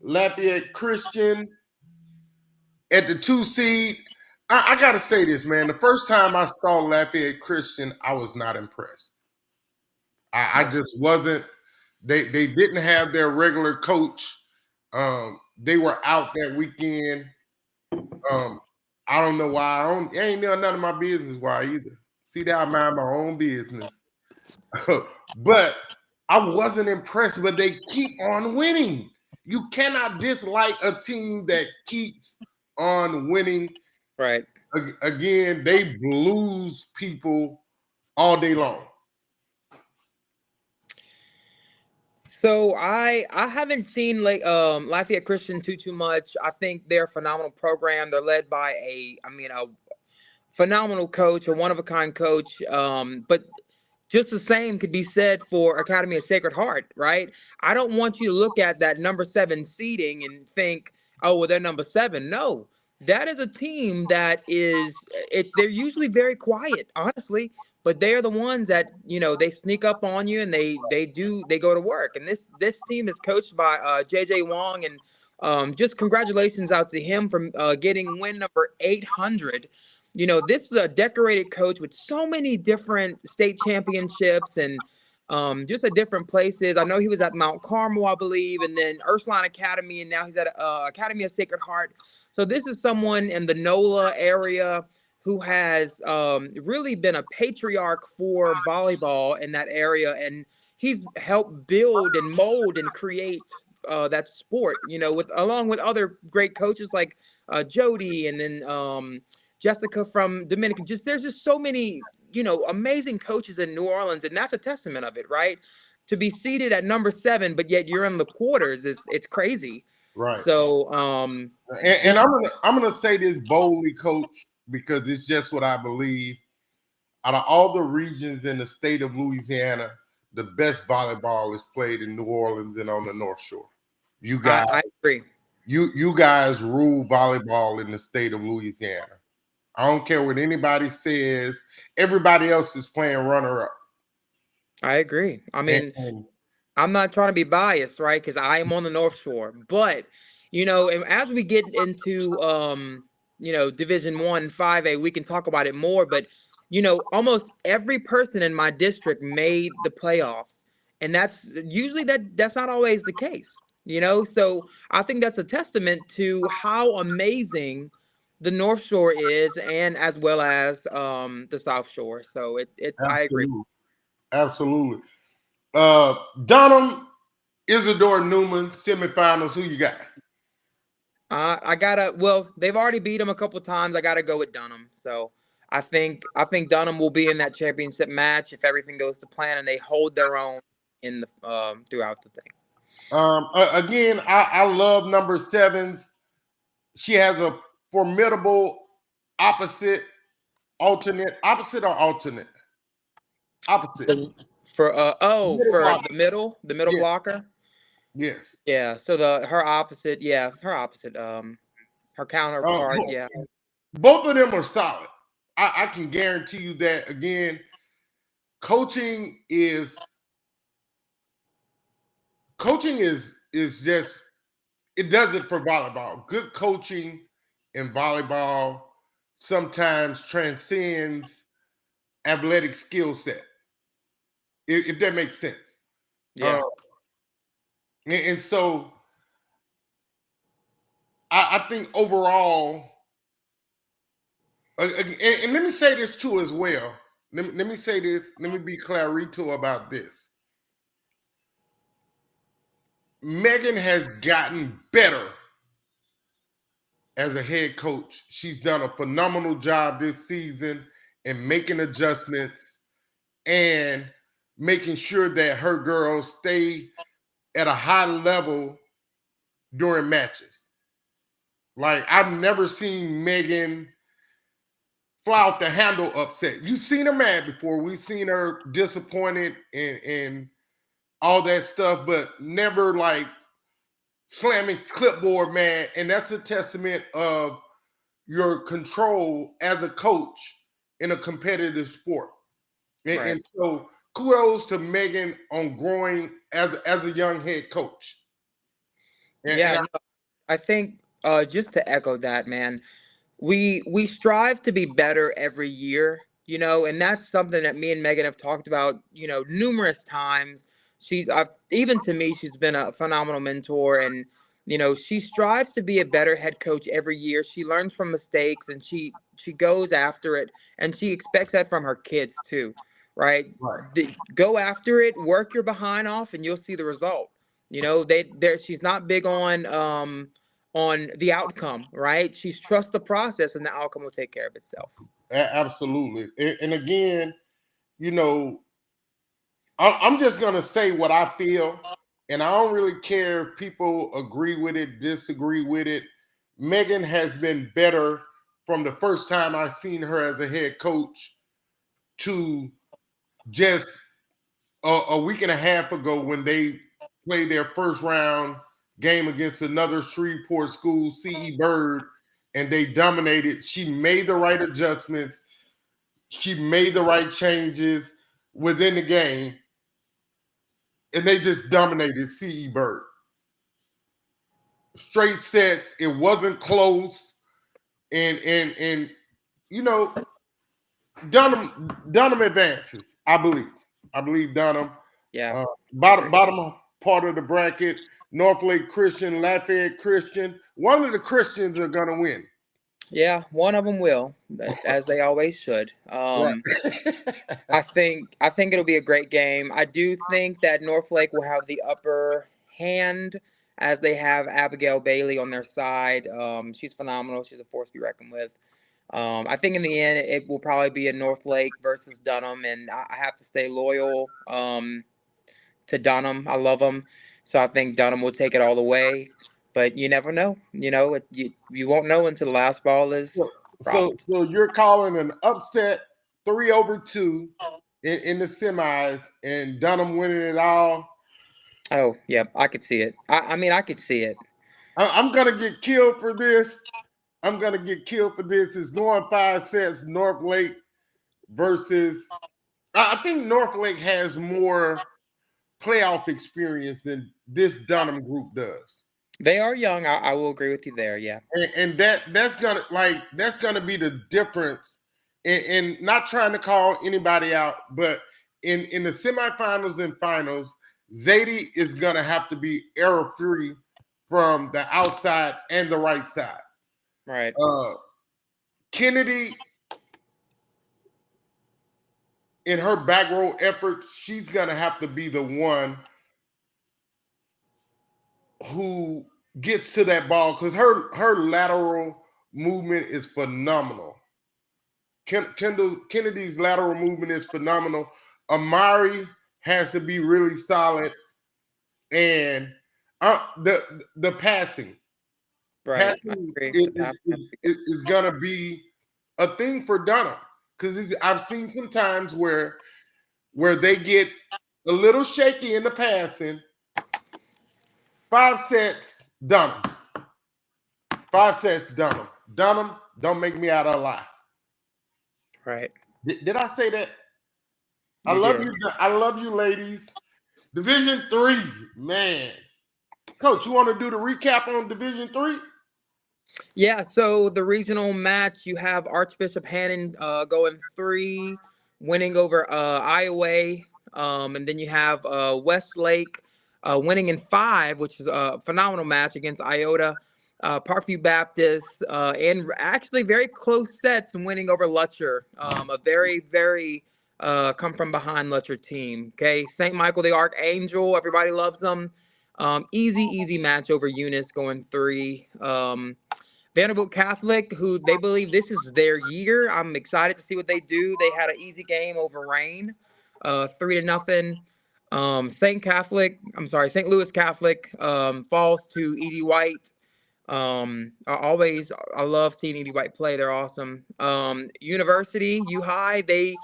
Lafayette Christian at the 2 seed. I gotta say this, man. The first time I saw Lafayette Christian, I was not impressed. I just wasn't. They didn't have their regular coach. They were out that weekend. I don't know why. It ain't none of my business why either. See that I mind my own business. But I wasn't impressed, but they keep on winning. You cannot dislike a team that keeps on winning.
Right.
Again, they blues people all day long.
So I haven't seen Lafayette Christian too much. I think they're a phenomenal program. They're led by a phenomenal coach, a one of a kind coach. But just the same could be said for Academy of Sacred Heart, right? I don't want you to look at that number 7 seeding and think, oh, well, they're number 7. No, that is a team that is it. They're usually very quiet, honestly, but they're the ones that they sneak up on you and they go to work. And this team is coached by JJ Wong, and just congratulations out to him for getting win number 800. This is a decorated coach with so many different state championships and just at different places. I know he was at Mount Carmel, I believe, and then Ursuline Academy, and now he's at Academy of Sacred Heart. So this is someone in the NOLA area who has really been a patriarch for volleyball in that area, and he's helped build and mold and create that sport, along with other great coaches like Jody, and then Jessica from Dominican. There's just so many, amazing coaches in New Orleans, and that's a testament of it, right? To be seated at number 7, but yet you're in the quarters, it's crazy.
Right.
So
and I'm gonna say this boldly, Coach, because it's just what I believe. out of all the regions in the state of Louisiana, the best volleyball is played in New Orleans and on the North Shore. You guys,
I agree.
you guys rule volleyball in the state of Louisiana. I don't care what anybody says. Everybody else is playing runner-up.
I agree. I mean, I'm not trying to be biased, right? Because I am on the North Shore. But, and as we get into, Division 1, 5A, we can talk about it more. But, almost every person in my district made the playoffs. And that's usually that's not always the case, So I think that's a testament to how amazing the North Shore is, and as well as the South Shore. So I agree.
Absolutely. Dunham, Isidore Newman, semifinals. Who you got?
They've already beat him a couple times. I gotta go with Dunham. So I think Dunham will be in that championship match if everything goes to plan and they hold their own in the throughout the thing.
Again, I love number 7's. She has a formidable opposite or alternate? Opposite.
For the middle
yes.
blocker.
Yes.
Yeah. So her opposite. Her counterpart.
Both of them are solid. I can guarantee you that. Again, coaching is just, it does it for volleyball. Good coaching in volleyball sometimes transcends athletic skill set, if that makes sense.
Yeah.
And so I think overall, and let me say this too as well. Let me say this. Let me be clarito about this. Megan has gotten better as a head coach. She's done a phenomenal job this season in making adjustments and making sure that her girls stay at a high level during matches. Like, I've never seen Megan fly off the handle upset. You've seen her mad before. We've seen her disappointed and all that stuff, but never like slamming clipboard mad. And that's a testament of your control as a coach in a competitive sport. And so kudos to Megan on growing as a young head coach.
I think just to echo that, man, we strive to be better every year, and that's something that me and Megan have talked about, numerous times. Even to me, she's been a phenomenal mentor, and she strives to be a better head coach every year. She learns from mistakes, and she goes after it, and she expects that from her kids too, right? Go after it, work your behind off, and you'll see the result. She's not big on the outcome, right? She's trust the process, and the outcome will take care of itself.
Absolutely. And again, I'm just going to say what I feel, and I don't really care if people agree with it, disagree with it. Megan has been better from the first time I seen her as a head coach to just a week and a half ago when they played their first round game against another Shreveport school, C.E. Bird, and they dominated. She made the right adjustments. She made the right changes within the game, and they just dominated C.E. Bird. Straight sets. It wasn't close, and Dunham advances. I believe Dunham.
Yeah.
Bottom part of the bracket. Northlake Christian, Lafayette Christian. One of the Christians are going to win.
Yeah, one of them will, as they always should. I think it'll be a great game. I do think that Northlake will have the upper hand, as they have Abigail Bailey on their side. She's phenomenal. She's a force to be reckoned with. I think in the end, it will probably be a Northlake versus Dunham, and I have to stay loyal to Dunham. I love them, so I think Dunham will take it all the way. But you never know. You won't know until the last ball is
so you're calling an upset 3-2 in the semis, and Dunham winning it all.
Oh, yeah, I could see it. I mean, I could see it.
I'm gonna get killed for this. I'm gonna get killed for this. It's going 5 sets. North Lake versus. I think North Lake has more playoff experience than this Dunham group does.
They are young. I will agree with you there. Yeah.
And that's gonna be the difference. And not trying to call anybody out, but in the semifinals and finals, Zadie is gonna have to be error free from the outside and the right side.
Right.
Kennedy, in her back row efforts, she's gonna have to be the one who gets to that ball because her lateral movement is phenomenal. Kennedy's lateral movement is phenomenal. Amari has to be really solid, and the passing,
Right.
passing is gonna be a thing for Dunham because I've seen some times where they get a little shaky in the passing. 5 sets, Dunham. 5 sets, Dunham. Dunham, don't make me out of lie.
Right.
Did I say that? I love you. I love you, ladies. Division 3, man. Coach, you want to do the recap on Division 3?
Yeah. So the regional match, you have Archbishop Hannon going 3, winning over Iowa, and then you have Westlake winning in 5, which is a phenomenal match against Iota. Parkview Baptist, and actually very close sets winning over Lutcher. A very, very come from behind Lutcher team. Okay. St. Michael the Archangel, everybody loves them. Easy match over Eunice going 3. Vanderbilt Catholic, who they believe this is their year. I'm excited to see what they do. They had an easy game over Rain, 3-0. St. Louis Catholic falls to Edie White. I love seeing Edie White play. They're awesome. University, U-High, they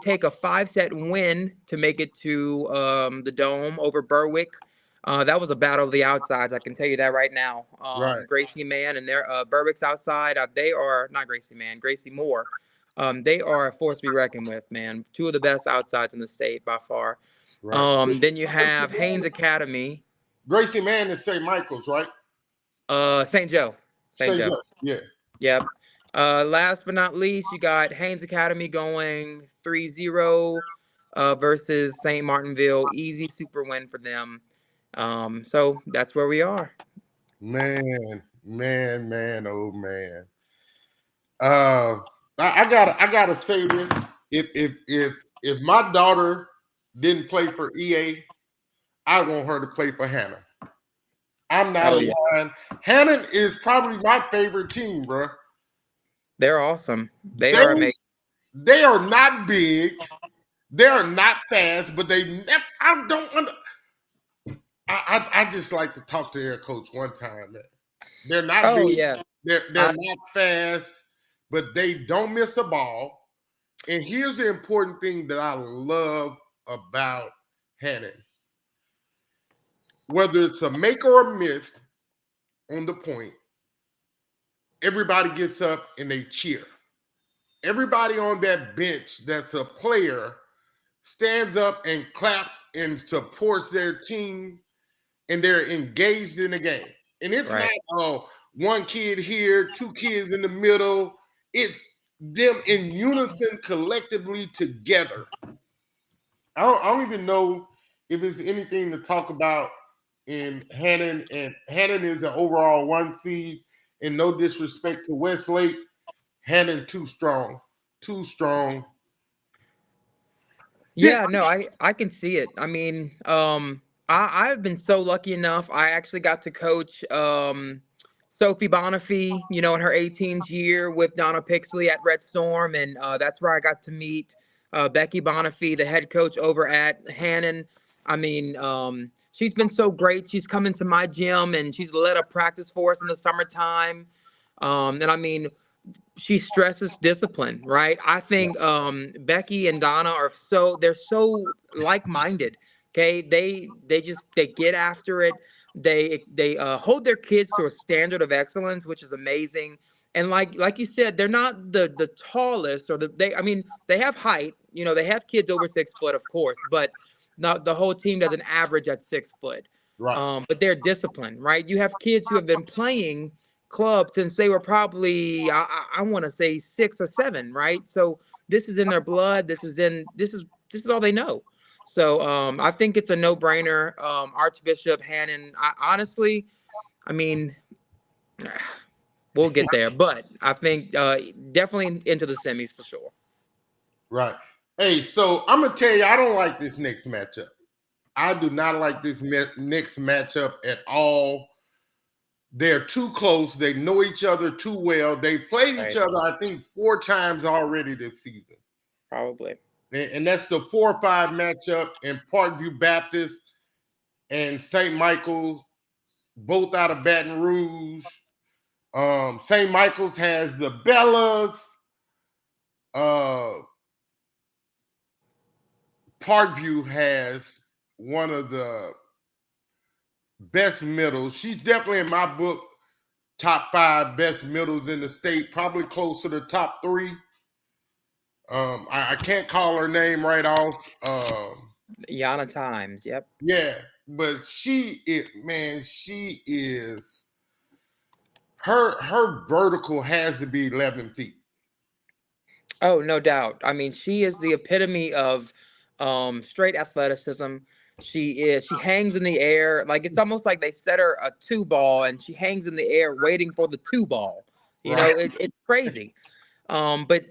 take a 5-set win to make it to the Dome over Berwick. That was a battle of the outsides. I can tell you that right now.
Right.
Gracie Mann and their Berwick's outside. They are not Gracie Mann, Gracie Moore. They are a force to be reckoned with, man. 2 of the best outsides in the state by far.
Right.
Then you have Haynes Academy.
Gracie Mann is St. Michael's, right?
St. Joe. St. Joe.
Yeah.
Yep. Last but not least, you got Haynes Academy going 3-0 versus St. Martinville. Easy super win for them. So that's where we are.
Man, oh man. I gotta say this. If my daughter didn't play for EA, I want her to play for Hannon. I'm not lying. Hannon is probably my favorite team, bro.
They're awesome. They are amazing.
They are not big. They are not fast, but I just like to talk to their coach one time, man. They're not big.
Yeah.
They're not fast, but they don't miss a ball. And here's the important thing that I love about Hannon. Whether it's a make or a miss on the point, everybody gets up and they cheer. Everybody on that bench that's a player stands up and claps and supports their team, and they're engaged in the game. And it's not, one kid here, 2 kids in the middle. It's them in unison collectively together. I don't even know if there's anything to talk about in Hannon. And Hannon is an overall 1 seed. And no disrespect to Westlake, Hannon too strong.
Yeah, no, I can see it. I mean, I've been so lucky enough. I actually got to coach Sophie Bonifay, in her 18th year with Donna Pixley at Red Storm, and that's where I got to meet Becky Bonifay, the head coach over at Hannon. I mean, she's been so great. She's come into my gym and she's led a practice for us in the summertime. And I mean, she stresses discipline, right? I think Becky and Donna are they're so like-minded. Okay, they get after it. They hold their kids to a standard of excellence, which is amazing. And like you said, they're not the tallest or they. I mean, they have height. You know, they have kids over 6 foot, of course, but not the whole team doesn't average at 6 foot.
Right.
But they're disciplined, right? You have kids who have been playing club since they were probably I want to say 6 or 7, right? So this is in their blood. This is all they know. So I think it's a no-brainer. Archbishop Hannon. Honestly, I mean, we'll get there, but I think definitely into the semis for sure.
Right. Hey, so I'm gonna tell you, I don't like this next matchup. I do not like this next matchup at all. They're too close. They know each other too well. They played each other, I think, 4 times already this season.
Probably.
And that's the 4-5 matchup in Parkview Baptist and St. Michael's, both out of Baton Rouge. St. Michael's has the Bellas. Parkview has one of the best middles. She's definitely in my book top 5 best middles in the state, probably close to the top 3. I can't call her name right off.
Yana Times, yep.
Yeah, but she is her vertical has to be 11 feet.
Oh, no doubt. I mean, she is the epitome of straight athleticism. She hangs in the air. Like it's almost like they set her a 2 ball and she hangs in the air waiting for the 2 ball. You
Right.
know, it's crazy. But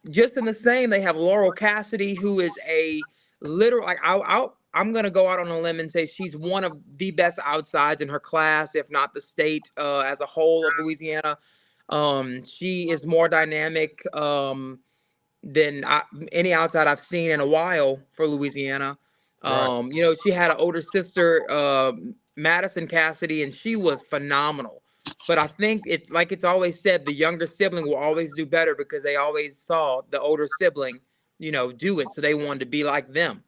just in the same, they have Laurel Cassidy, who is a literal like I'm gonna go out on a limb and say she's one of the best outsides in her class, if not the state as a whole of Louisiana. She is more dynamic than any outside I've seen in a while for Louisiana.
Right.
You know, she had an older sister, Madison Cassidy, and she was phenomenal. But I think it's always said, the younger sibling will always do better because they always saw the older sibling, you know, do it. So they wanted to be like them.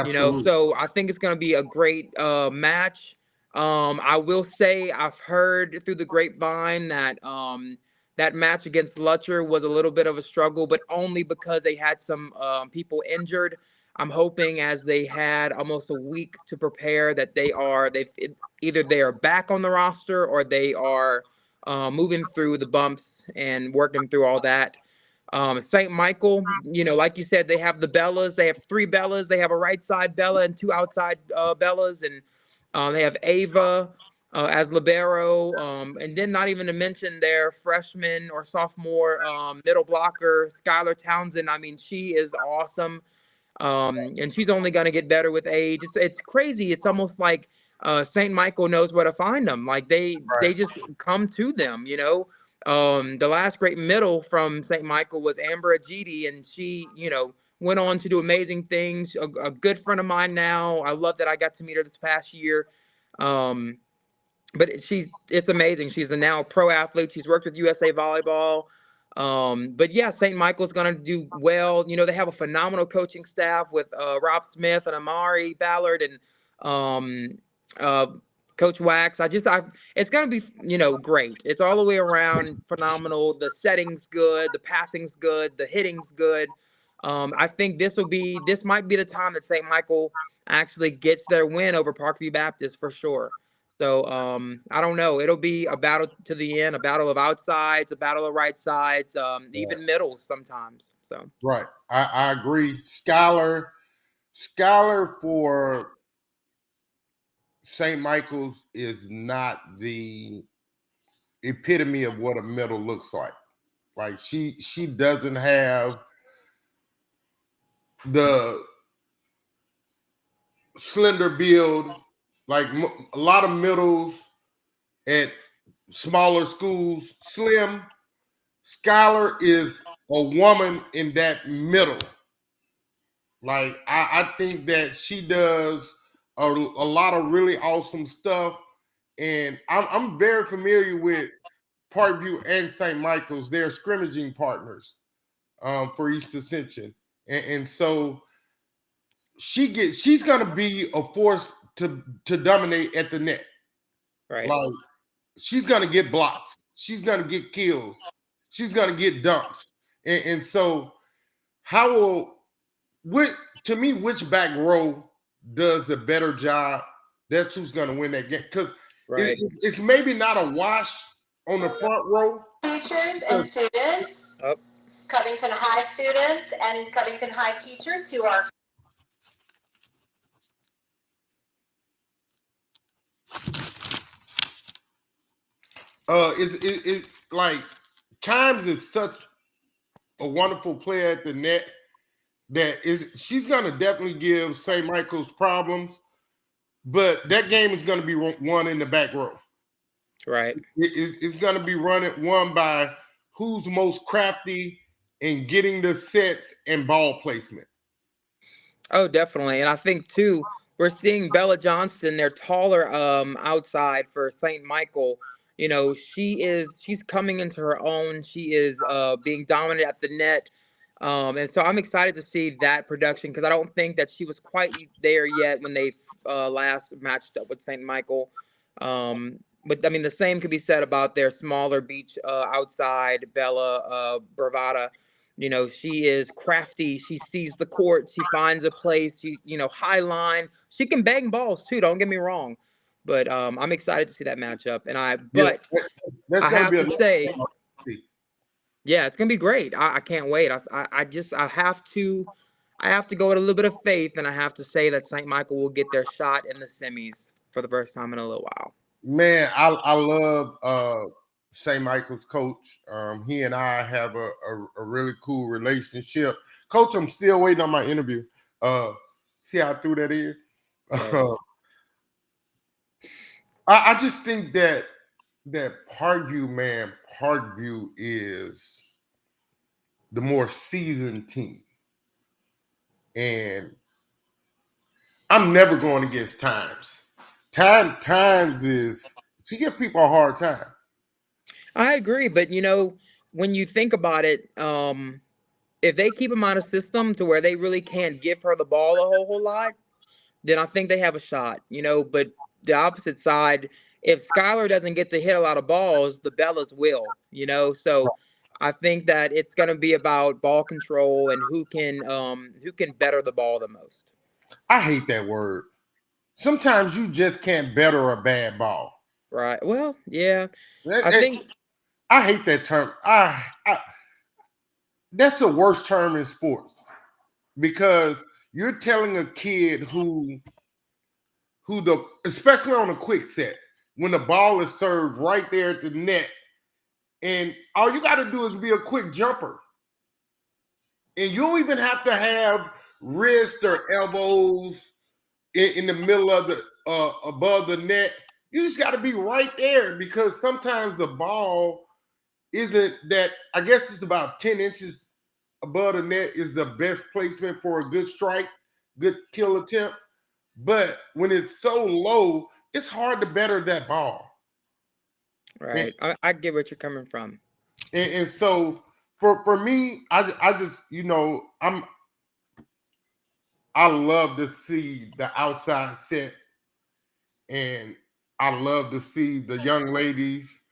You know,
Absolutely.
so I think it's going to be a great match. I will say I've heard through the grapevine that that match against Lutcher was a little bit of a struggle, but only because they had some people injured. I'm hoping as they had almost a week to prepare that either they are back on the roster or they are moving through the bumps and working through all that. St. Michael, you know, like you said, they have the Bellas. They have 3 Bellas. They have a right side Bella and 2 outside Bellas, and they have Ava as libero, and then not even to mention their freshman or sophomore middle blocker, Skylar Townsend. I mean, she is awesome, and she's only going to get better with age. It's crazy. It's almost like St. Michael knows where to find them. Like they just come to them, you know. The last great middle from St. Michael was Amber Ajiti, and she, you know, went on to do amazing things. A good friend of mine now. I love that I got to meet her this past year. But it's amazing. She's a now pro athlete. She's worked with USA Volleyball. But yeah, St. Michael's going to do well. You know, they have a phenomenal coaching staff with Rob Smith and Amari Ballard and uh, Coach Wax. It's going to be, you know, great. It's all the way around phenomenal. The setting's good. The passing's good. The hitting's good. I think this might be the time that St. Michael actually gets their win over Parkview Baptist for sure. So I don't know. It'll be a battle to the end, a battle of outsides, a battle of right sides, even middles sometimes. So
Right. I agree. Skylar for St. Michael's is not the epitome of what a middle looks like. Like she doesn't have the slender build like a lot of middles at smaller schools. Slim. Skylar is a woman in that middle. Like I think that she does a lot of really awesome stuff, and I'm very familiar with Parkview and St. Michael's, they're scrimmaging partners for East Ascension. And so she's gonna be a force to dominate at the net.
Right.
Like she's gonna get blocks, she's gonna get kills, she's gonna get dumps. And so how will which back row does the better job? That's who's gonna win that game. Because
Right.
it's maybe not a wash on the front row.
Teachers and students, Covington High students and Covington High teachers who are
It like Kimes is such a wonderful player at the net that she's gonna definitely give St. Michael's problems, but that game is gonna be won in the back row.
Right.
It's gonna be won by who's most crafty in getting the sets and ball placement.
Oh, definitely. And I think too, we're seeing Bella Johnston, their taller outside for St. Michael. You know, she's coming into her own. She is being dominant at the net. And so I'm excited to see that production because I don't think that she was quite there yet when they last matched up with St. Michael. But I mean, the same could be said about their smaller beach outside, Bella Bravata. You know, she is crafty. She sees the court. She finds a place. She, high line. She can bang balls too. Don't get me wrong. But I'm excited to see that matchup. And I have to say, yeah, it's gonna be great. I can't wait. I have to go with a little bit of faith, and I have to say that St. Michael will get their shot in the semis for the first time in a little while.
Man, I love St. Michael's coach. He and I have a really cool relationship. Coach, I'm still waiting on my interview. See how I threw that in? I just think that Parkview is the more seasoned team. And I'm never going against Times. Times is she give people a hard time.
I agree, but when you think about it, if they keep them out of system to where they really can't give her the ball a whole lot, then I think they have a shot. But the opposite side, if Skylar doesn't get to hit a lot of balls, the Bellas will. So I think that it's going to be about ball control and who can better the ball the most.
I hate that word. Sometimes you just can't better a bad ball.
Right. Well, yeah.
I hate that term. That's the worst term in sports because you're telling a kid who especially on a quick set, when the ball is served right there at the net, and all you got to do is be a quick jumper. And you don't even have to have wrist or elbows in the middle of the above the net. You just got to be right there because sometimes the ball isn't that. I guess it's about 10 inches above the net is the best placement for a good strike, good kill attempt. But when it's so low, it's hard to better that ball.
Right. I get what you're coming from.
And so for me, I just I love to see the outside set, and I love to see the young ladies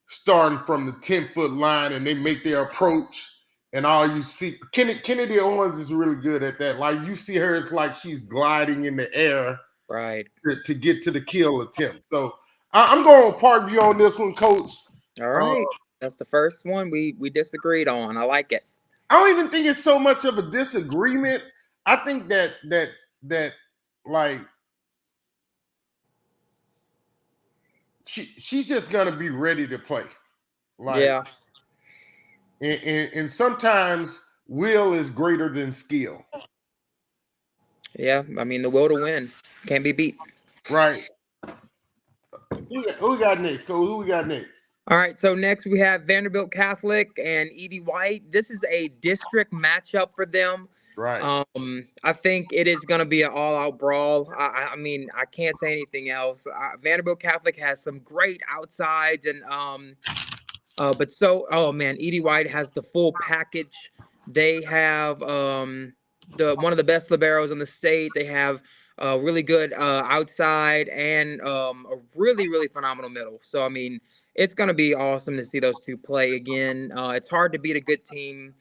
starting from the 10-foot line and they make their approach, and all you see, Kennedy Owens is really good at that. Like you see her, it's like she's gliding in the air,
right,
to get to the kill attempt. So I'm going to Parkview on this one, Coach.
All right, that's the first one we disagreed on. I like it.
I don't even think it's so much of a disagreement. I think that like she's just gonna be ready to play. Like,
yeah.
And sometimes will is greater than skill.
Yeah, I mean the will to win can't be beat.
Right. Who we got next? Who we got next?
All right, so next we have Vanderbilt Catholic and Edie White. This is a district matchup for them.
Right.
I think it is going to be an all-out brawl. I mean, I can't say anything else. Vanderbilt Catholic has some great outsides, and But so, oh man, Edie White has the full package. They have the one of the best liberos in the state. They have really good outside and a really phenomenal middle. So I mean, it's gonna be awesome to see those two play again. It's hard to beat a good team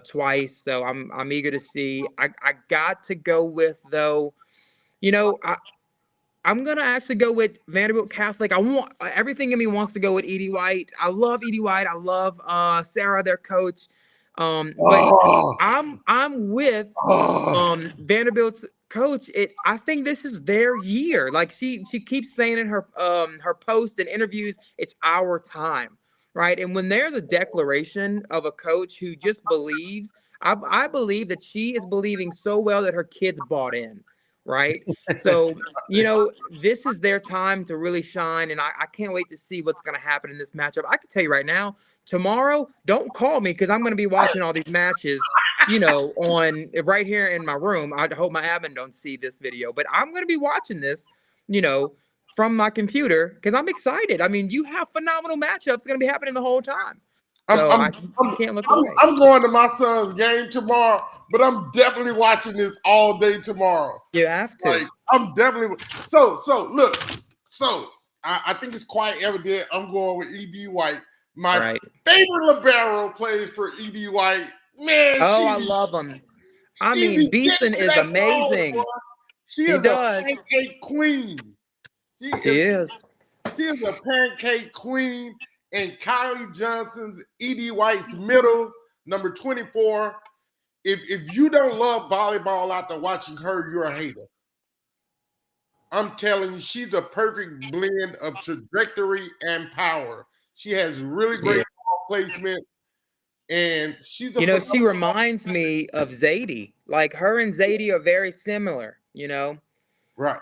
twice, so I'm eager to see. I got to go with though. You know, I'm gonna actually go with Vanderbilt Catholic. I want everything in me wants to go with Edie White. I love Edie White. I love Sarah, their coach. But
Oh,
I'm with
oh.
Vanderbilt's coach. I think this is their year. Like she keeps saying in her posts and interviews, it's our time, right? And when there's a declaration of a coach who just believes, I believe that she is believing so well that her kids bought in, right? So, you know, this is their time to really shine. And I can't wait to see what's going to happen in this matchup. I can tell you right now, tomorrow, don't call me because I'm going to be watching all these matches, you know, on right here in my room. I hope my admin don't see this video, but I'm going to be watching this, you know, from my computer because I'm excited. I mean, you have phenomenal matchups going to be happening the whole time. So I can't look away.
I'm going to my son's game tomorrow, but I'm definitely watching this all day tomorrow.
You have to.
Like, I'm definitely so look. So I think it's quite evident. I'm going with Edie White. My favorite libero plays for Edie White. Man,
I love him. I mean, Beeson is amazing.
Ball, she is a pancake queen. She is a pancake queen. And Kylie Johnson's Edie White's middle, number 24. If you don't love volleyball after watching her, you're a hater. I'm telling you, she's a perfect blend of trajectory and power. She has really great ball placement. And she's
you know, she reminds me of Zadie. Like her and Zadie are very similar, you know?
Right.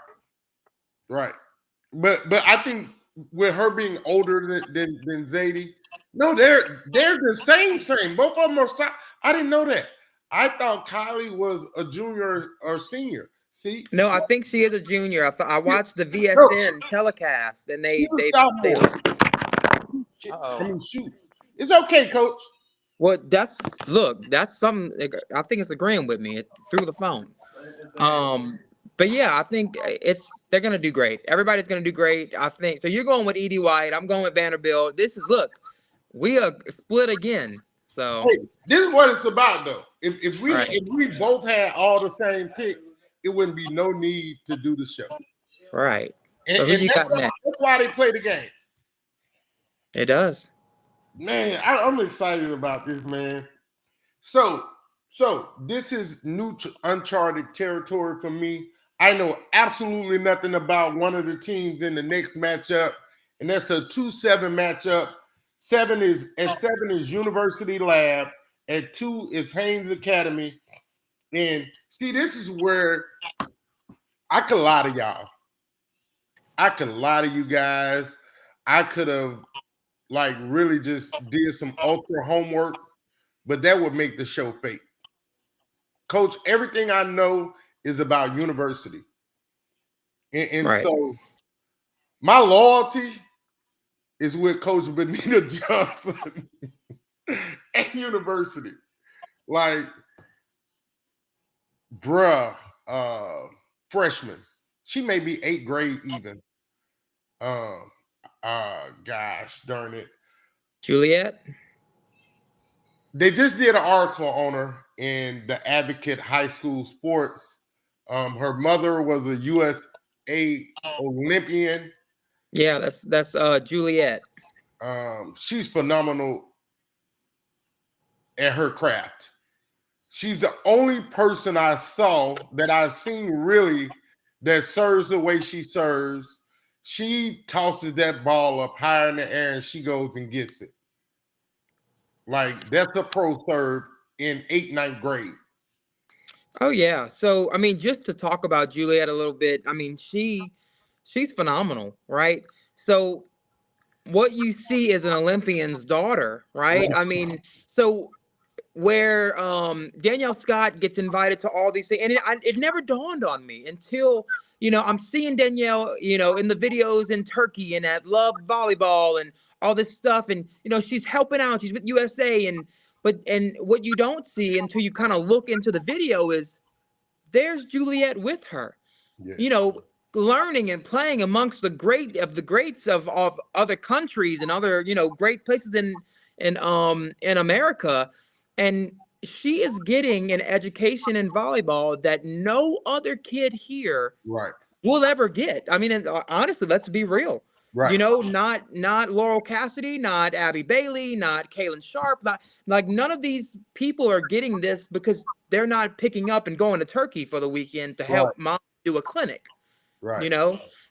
But I think with her being older than Zadie, no, they're the same. Both of them are stopped. I didn't know that. I thought Kylie was a junior or senior. See?
No, I think she is a junior. I watched the VSN telecast, and they
shoot. It's okay, Coach.
Well, that's something. I think it's agreeing with me through the phone. But yeah, I think they're gonna do great. Everybody's gonna do great. I think so. You're going with Edie White. I'm going with Vanderbilt. We are split again. So
hey, this is what it's about, though. If we both had all the same picks, it wouldn't be no need to do the show.
Right.
And,
so who you got next?
That's why they play the game.
It does.
Man, I'm excited about this, man. So this is new uncharted territory for me. I know absolutely nothing about one of the teams in the next matchup, and that's a 2-7 matchup. 7 is University Lab, at 2 is Haynes Academy. And see, this is where I could lie to y'all. I could lie to you guys. I could have like really just did some ultra homework, but that would make the show fake. Coach, everything I know is about University. And so my loyalty is with Coach Benita Johnson at University. Like, bruh, freshman. She may be 8th grade even. Gosh darn it.
Juliet?
They just did an article on her in the Advocate High School Sports. Her mother was a USA Olympian.
Yeah, that's Juliet.
She's phenomenal at her craft. She's the only person I saw that I've seen really that serves the way she serves. She tosses that ball up higher in the air and she goes and gets it. Like, that's a pro serve in 8th, 9th grade.
Oh, yeah. So, I mean, just to talk about Juliet a little bit, I mean, she's phenomenal, right? So what you see is an Olympian's daughter, right? I mean, so where Danielle Scott gets invited to all these things, and it never dawned on me until, you know, I'm seeing Danielle, you know, in the videos in Turkey and at Love Volleyball and all this stuff, and she's helping out. She's with USA, and what you don't see until you kind of look into the video is there's Juliet with her,
Yes.
Learning and playing amongst the greats of other countries and other great places in America, and she is getting an education in volleyball that no other kid here
Right.
will ever get. I mean, and, honestly, let's be real.
Right.
Not Laurel Cassidy, not Abby Bailey, not Kaylin Sharp, not like none of these people are getting this because they're not picking up and going to Turkey for the weekend to help mom do a clinic.
Right.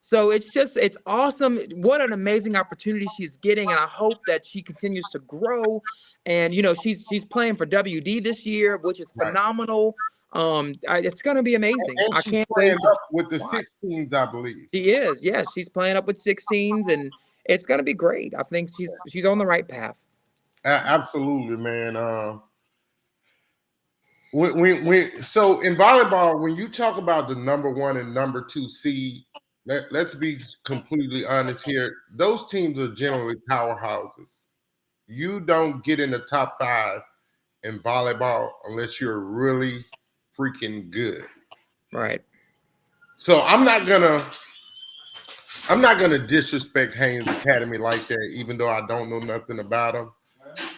So it's awesome. What an amazing opportunity she's getting, and I hope that she continues to grow. And she's playing for WD this year, which is phenomenal. It's going to be amazing.
And
I
she's
can't
playing
wait
up with the 16s, I believe.
She is. Yes, she's playing up with 16s, and it's going to be great. I think she's on the right path.
Absolutely, man. So in volleyball, when you talk about the number 1 and number 2 seed, let's be completely honest here. Those teams are generally powerhouses. You don't get in the top 5 in volleyball unless you're really freaking good.
Right.
So I'm not gonna disrespect Haynes Academy like that, even though I don't know nothing about them.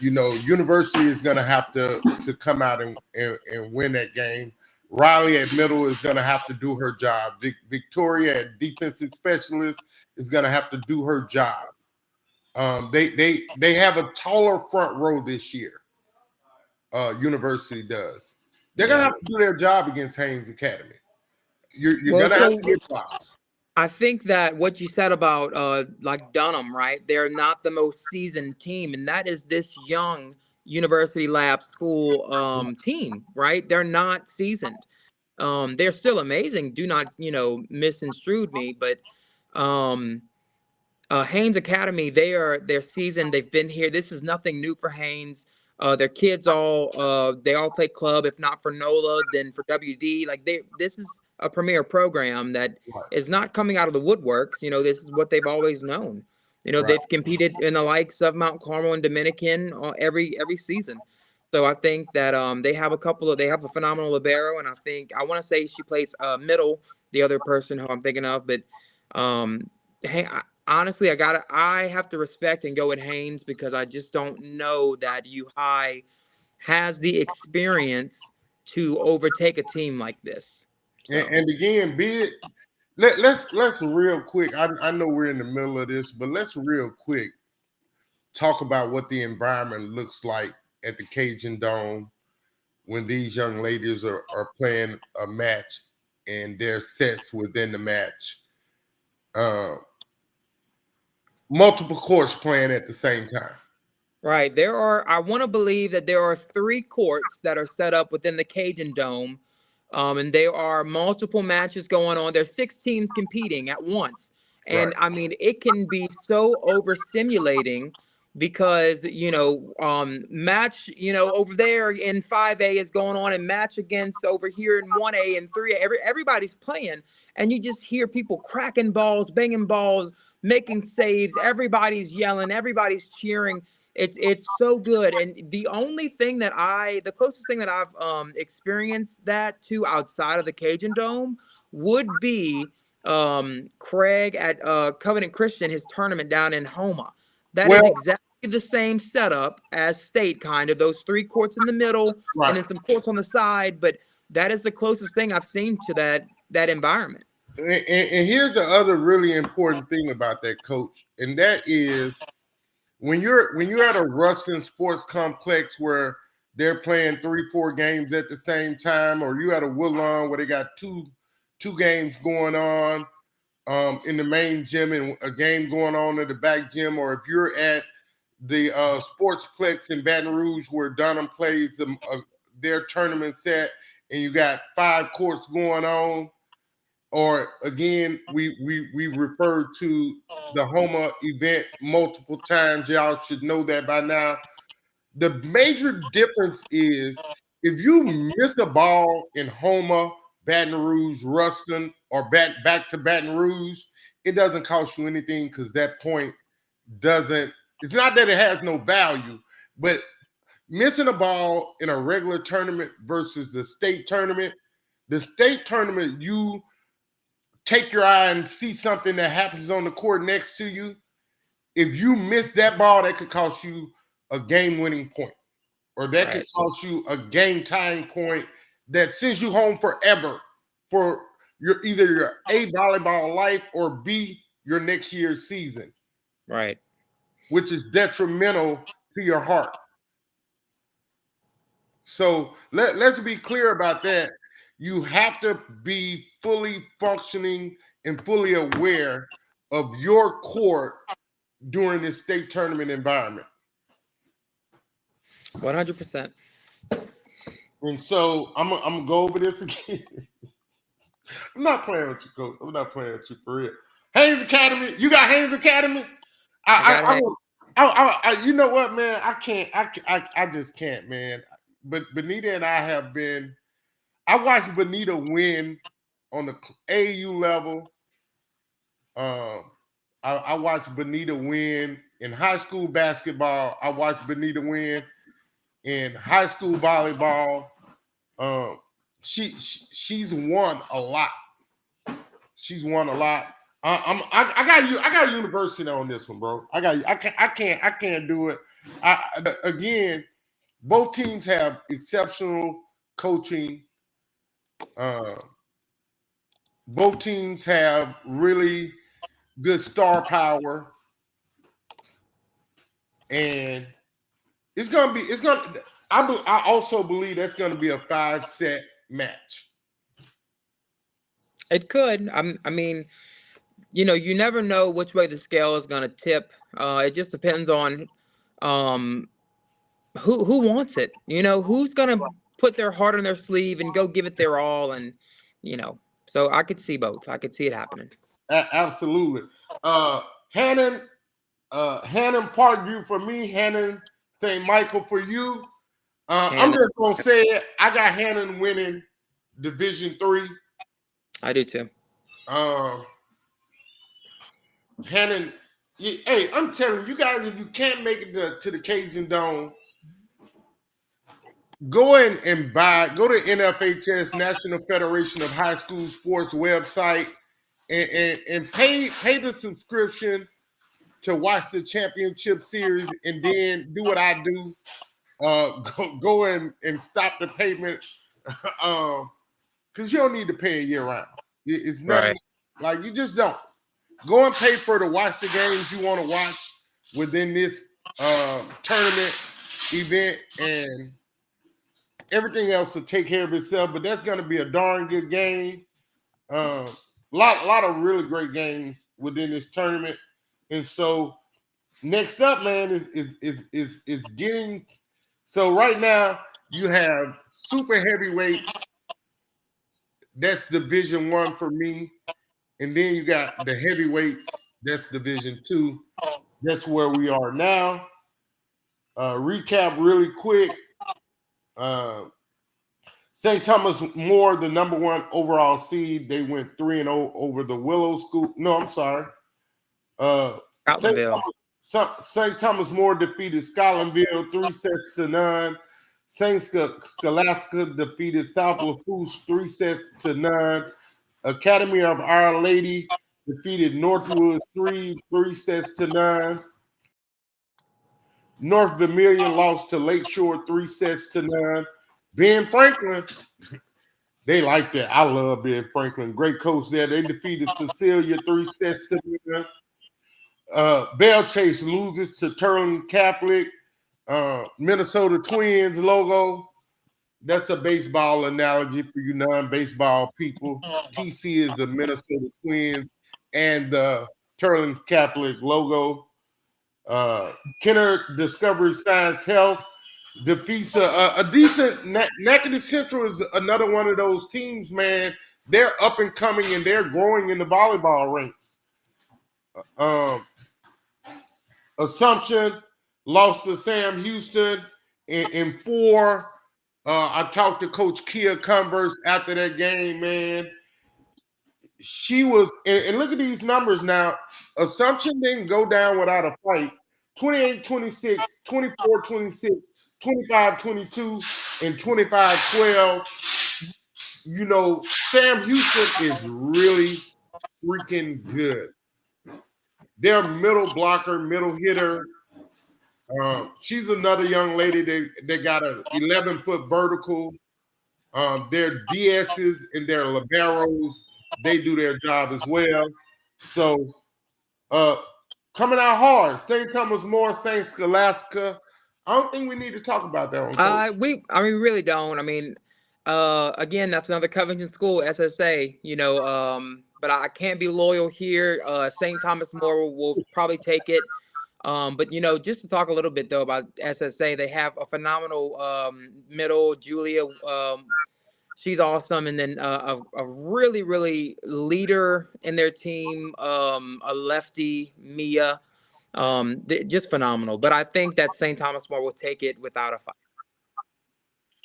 University is gonna have to come out and win that game. Riley at middle is gonna have to do her job. Victoria at defensive specialist is gonna have to do her job. They have a taller front row this year. University does. They're gonna have to do their job against Haynes Academy. You're gonna have to get boxed.
I think that what you said about like Dunham, right? They're not the most seasoned team, and that is this young University Lab School team, right? They're not seasoned. They're still amazing. Do not misconstrue me, but Haynes Academy, they're seasoned. They've been here. This is nothing new for Haynes. Their kids they all play club. If not for NOLA, then for WD. Like this is a premier program that is not coming out of the woodworks. This is what they've always known. They've competed in the likes of Mount Carmel and Dominican every season. So I think that they have a phenomenal libero, and I want to say she plays middle, the other person who I'm thinking of, but honestly, I have to respect and go with Haynes because I just don't know that U High has the experience to overtake a team like this. So.
And again, let's real quick. I know we're in the middle of this, but let's real quick talk about what the environment looks like at the Cajun Dome when these young ladies are playing a match and their sets within the match. Multiple courts playing at the same time.
Right. I want to believe that there are 3 courts that are set up within the Cajun Dome. And there are multiple matches going on. There's 6 teams competing at once. And I mean, it can be so overstimulating because, match, over there in 5A is going on and match against over here in 1A and 3A. Everybody's playing, and you just hear people cracking balls, banging balls, making saves. Everybody's yelling, everybody's cheering. It's so good. And the closest thing that I've experienced that to outside of the Cajun Dome would be Craig at Covenant Christian, his tournament down in Homa. That is exactly the same setup as State, kind of those 3 courts in the middle and then some courts on the side. But that is the closest thing I've seen to that environment.
And here's the other really important thing about that, Coach, and that is when you're at a Ruston sports complex where they're playing 3-4 games at the same time, or you at a Woodlawn where they got two games going on in the main gym and a game going on in the back gym, or if you're at the Sportsplex in Baton Rouge where Dunham plays their tournament set and you got 5 courts going on. Or again, we referred to the Homa event multiple times. Y'all should know that by now. The major difference is if you miss a ball in Homa, Baton Rouge, Ruston, or back to Baton Rouge, it doesn't cost you anything because that point doesn't it's not that it has no value, but missing a ball in a regular tournament versus the state tournament, you take your eye and see something that happens on the court next to you. If you miss that ball, that could cost you a game-winning point, or that could cost you a game-tying point that sends you home forever for either your A, volleyball life, or B, your next year's season.
Right.
Which is detrimental to your heart. So let's be clear about that. You have to be fully functioning and fully aware of your court during this state tournament environment.
100%.
And so I'm gonna go over this again. I'm not playing with you, Coach. I'm not playing with you for real. Haynes Academy, you got Haynes Academy? You know what, man? I just can't, man. But Benita and I have been. I watched Benita win on the AAU level. I watched Benita win in high school basketball. I watched Benita win in high school volleyball. She's won a lot. She's won a lot. I got university on this one, bro. I can't do it. Again, both teams have exceptional coaching. Both teams have really good star power, and I also believe that's gonna be a 5-set match.
It could. I mean, you never know which way the scale is going to tip. It just depends on who wants it. Who's going to put their heart on their sleeve and go give it their all. And, so I could see both. I could see it happening.
Absolutely. Hannon Parkview for me, Hannon St. Michael for you. I'm just going to say it. I got Hannon winning Division III.
I do too.
Hannon, hey, I'm telling you guys, if you can't make it to the Cajun Dome, go in and go to NFHS, National Federation of High School Sports website, and pay the subscription to watch the championship series, and then do what I do. Go in and stop the payment. Because you don't need to pay a year round. It's nothing like you just don't. Go and pay to watch the games you want to watch within this tournament event, and everything else will take care of itself. But that's going to be a darn good game. Lot of really great games within this tournament. And so next up, man, is getting. So right now you have super heavyweights. That's Division I for me. And then you got the heavyweights. That's Division II. That's where we are now. Recap really quick. St. Thomas More, the number 1 overall seed. They went 3-0 over the Willow School. No, I'm sorry. St. Thomas More defeated Scotlandville 3-0. St. Scholastica defeated South Lafourche 3-0. Academy of Our Lady defeated Northwood 3-0. North Vermilion lost to Lakeshore 3-0. Ben Franklin, they like that. I love Ben Franklin. Great coach there. They defeated Cecilia 3-0. Bell Chase loses to Turling Catholic. Minnesota Twins logo. That's a baseball analogy for you non-baseball people. TC is the Minnesota Twins and the Turling Catholic logo. Kenner Discovery Science Health defeats a decent Natchitoches Central is another one of those teams, man. They're up and coming and they're growing in the volleyball ranks. Assumption lost to Sam Houston in 4. I talked to Coach Kia Converse after that game, man. She was, and look at these numbers now. Assumption didn't go down without a fight. 28-26, 24-26, 25-22, and 25-12. You know, Sam Houston is really freaking good. Their middle blocker, middle hitter. She's another young lady that got a 11-foot vertical. Their DSs and their liberos, they do their job as well. So coming out hard, St. Thomas More, St. Scholastica. I don't think we need to talk about that one.
We really don't. I mean, again, that's another Covington school, SSA. You know, but I can't be loyal here. St. Thomas More will probably take it. But you know, just to talk a little bit though about SSA, they have a phenomenal middle, Julia. She's awesome, and then a really, really leader in their team, a lefty, Mia. Just phenomenal. But I think that St. Thomas More will take it without a fight.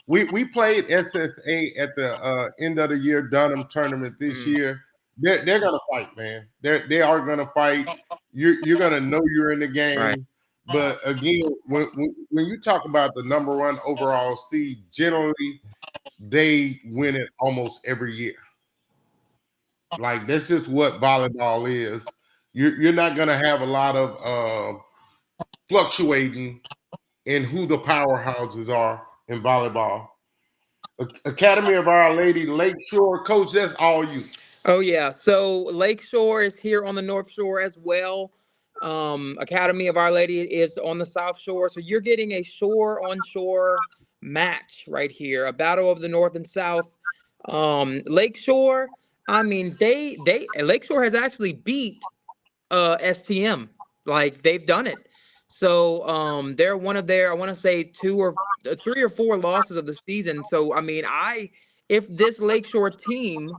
We played SSA at the end of the year Dunham tournament this year. They're gonna fight, man. They are gonna fight. You're gonna know you're in the game. Right. But again, when you talk about the number one overall seed, generally they win it almost every year. Like that's just what volleyball is. You're not gonna have a lot of fluctuating in who the powerhouses are in volleyball. Academy of Our Lady, Lakeshore, Coach, that's all you.
Oh yeah, so Lakeshore is here on the North Shore as well. Academy of Our Lady is on the South Shore, so you're getting a shore-on-shore match right here, a battle of the North and South. Lakeshore, I mean, Lakeshore has actually beat STM, like they've done it. So they're one of their, I want to say 3 or 4 losses of the season. So I mean, if this Lakeshore team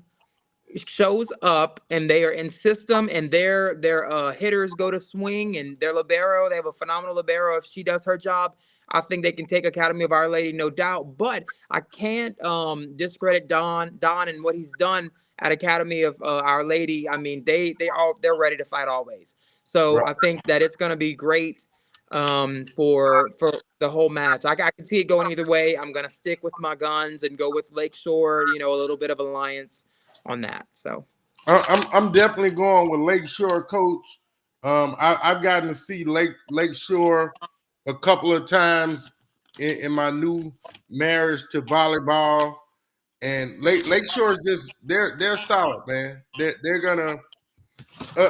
shows up and they are in system and their hitters go to swing and their libero, they have a phenomenal libero. If she does her job, I think they can take Academy of Our Lady, no doubt. But I can't discredit Don and what he's done at Academy of Our Lady. I mean, they're ready to fight always. So right. I think that it's going to be great for the whole match. I can see it going either way. I'm going to stick with my guns and go with Lakeshore. You know, a little bit of alliance on that. So
I'm definitely going with Lakeshore, Coach. I've gotten to see Lakeshore a couple of times in my new marriage to volleyball, and Lakeshore is just they're solid, man. They're gonna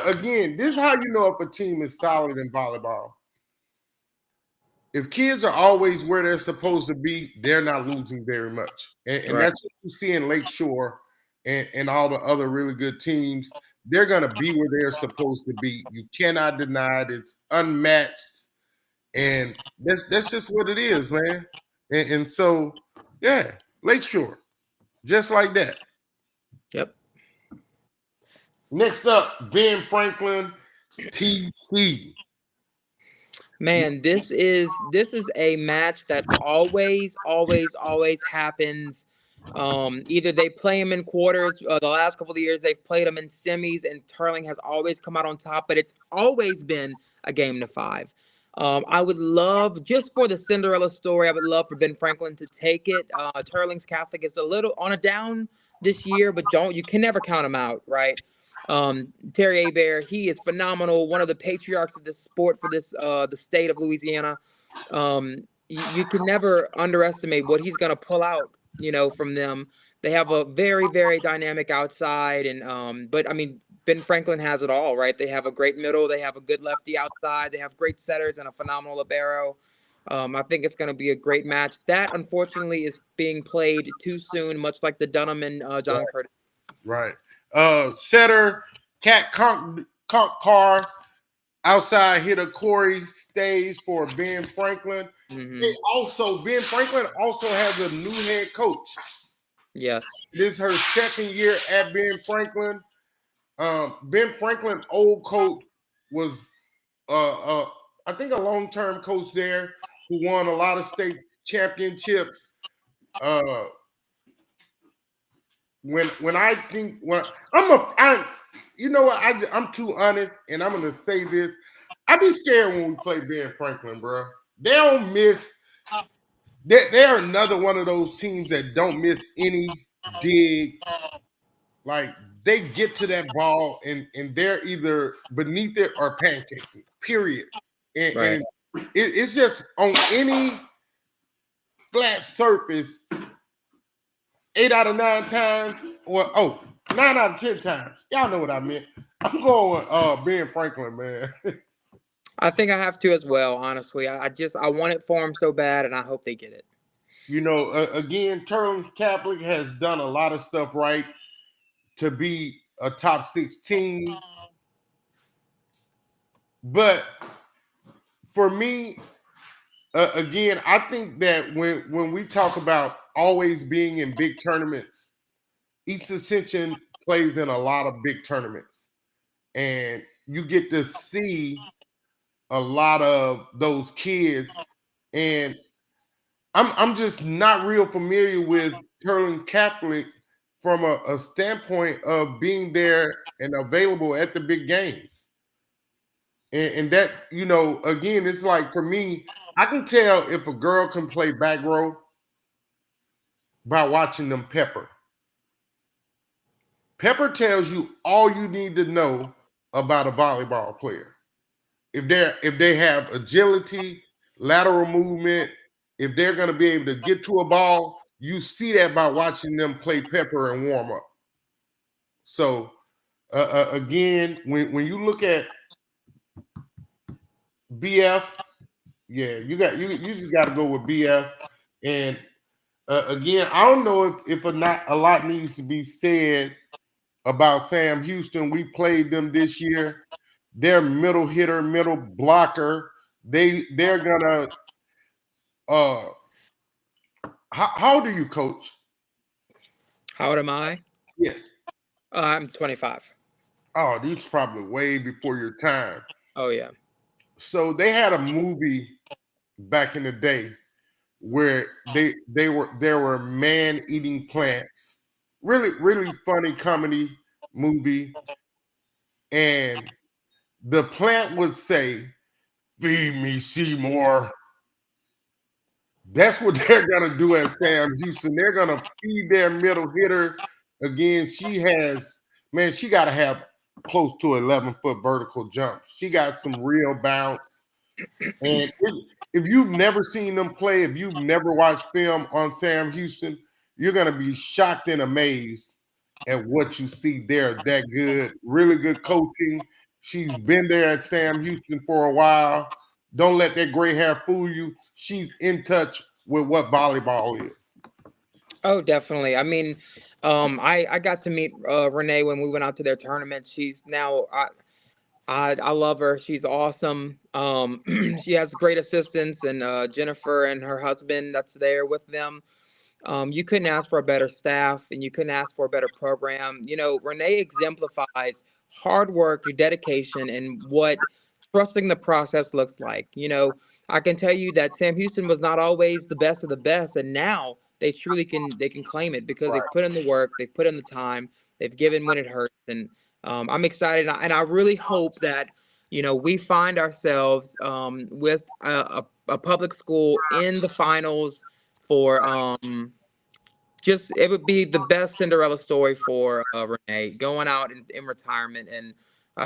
again. This is how you know if a team is solid in volleyball. If kids are always where they're supposed to be, they're not losing very much, and right. That's what you see in Lakeshore. And all the other really good teams, they're going to be where they're supposed to be. You cannot deny it. It's unmatched. And that's just what it is, man. And so, yeah, Lakeshore, just like that.
Yep.
Next up, Ben Franklin, TC.
Man, this is a match that always happens. Either they play them in quarters. The last couple of years, they've played them in semis, and Turling has always come out on top. But it's always been a game to 5. I would love, just for the Cinderella story, I would love for Ben Franklin to take it. Turling's Catholic is a little on a down this year, but you can never count him out, right? Terry Hebert, he is phenomenal. One of the patriarchs of this sport for this the state of Louisiana. You can never underestimate what he's going to pull out, you know, from them. They have a very, very dynamic outside, and but I mean, Ben Franklin has it all, right? They have a great middle, they have a good lefty outside, they have great setters and a phenomenal libero. I think it's going to be a great match. That unfortunately is being played too soon, much like the Dunham and John
right.
Curtis.
Right. Setter, Cat Conk Car, outside hitter Corey stays for Ben Franklin. Mm-hmm. Ben Franklin also has a new head coach.
Yes.
This is her second year at Ben Franklin. Ben Franklin, old coach, was I think a long-term coach there who won a lot of state championships. When I'm you know what, I'm too honest, and I'm gonna say this. I be scared when we play Ben Franklin, bro. They don't miss. They're another one of those teams that don't miss any digs. Like they get to that ball and they're either beneath it or pancaking. Period. And it's just on any flat surface, 8 out of 9 times, or 9 out of 10 times. Y'all know what I meant. I'm going with Ben Franklin, man.
I think I have to as well, honestly. I want it for them so bad, and I hope they get it.
You know, again, Turling Catholic has done a lot of stuff right to be a top 6 team. But for me, again, I think that when we talk about always being in big tournaments, East Ascension plays in a lot of big tournaments. And you get to see a lot of those kids. And I'm just not real familiar with Turling Catholic from a standpoint of being there and available at the big games. And that, you know, again, it's like for me, I can tell if a girl can play back row by watching them pepper. Pepper tells you all you need to know about a volleyball player. If they have agility, lateral movement, if they're going to be able to get to a ball, you see that by watching them play pepper and warm up. So again, when you look at BF, yeah, you just got to go with BF. And again, I don't know if a lot needs to be said about Sam Houston. We played them this year. They're middle hitter, middle blocker. They're gonna. How old are you, Coach?
How old am I?
Yes.
I'm 25.
Oh, these probably way before your time.
Oh yeah.
So they had a movie back in the day where there were man-eating plants. Really, really funny comedy movie. And the plant would say, "Feed me, Seymour." That's what they're gonna do at Sam Houston. They're gonna feed their middle hitter. Again, she got to have close to 11-foot vertical jump. She got some real bounce. And if you've never seen them play, if you've never watched film on Sam Houston, you're gonna be shocked and amazed at what you see. They're that good, really good coaching. She's been there at Sam Houston for a while. Don't let that gray hair fool you. She's in touch with what volleyball is.
Oh, definitely. I mean, I got to meet Renee when we went out to their tournament. She's now I love her. She's awesome. She has great assistants and Jennifer and her husband that's there with them. You couldn't ask for a better staff and you couldn't ask for a better program. You know, Renee exemplifies hard work, dedication, and what trusting the process looks like. You know, I can tell you that Sam Houston was not always the best of the best, and now they truly can claim it because they've put in the work, they've put in the time, they've given when it hurts, and I'm excited, and I really hope that we find ourselves with a public school in the finals for just it would be the best Cinderella story for Renee going out in retirement, and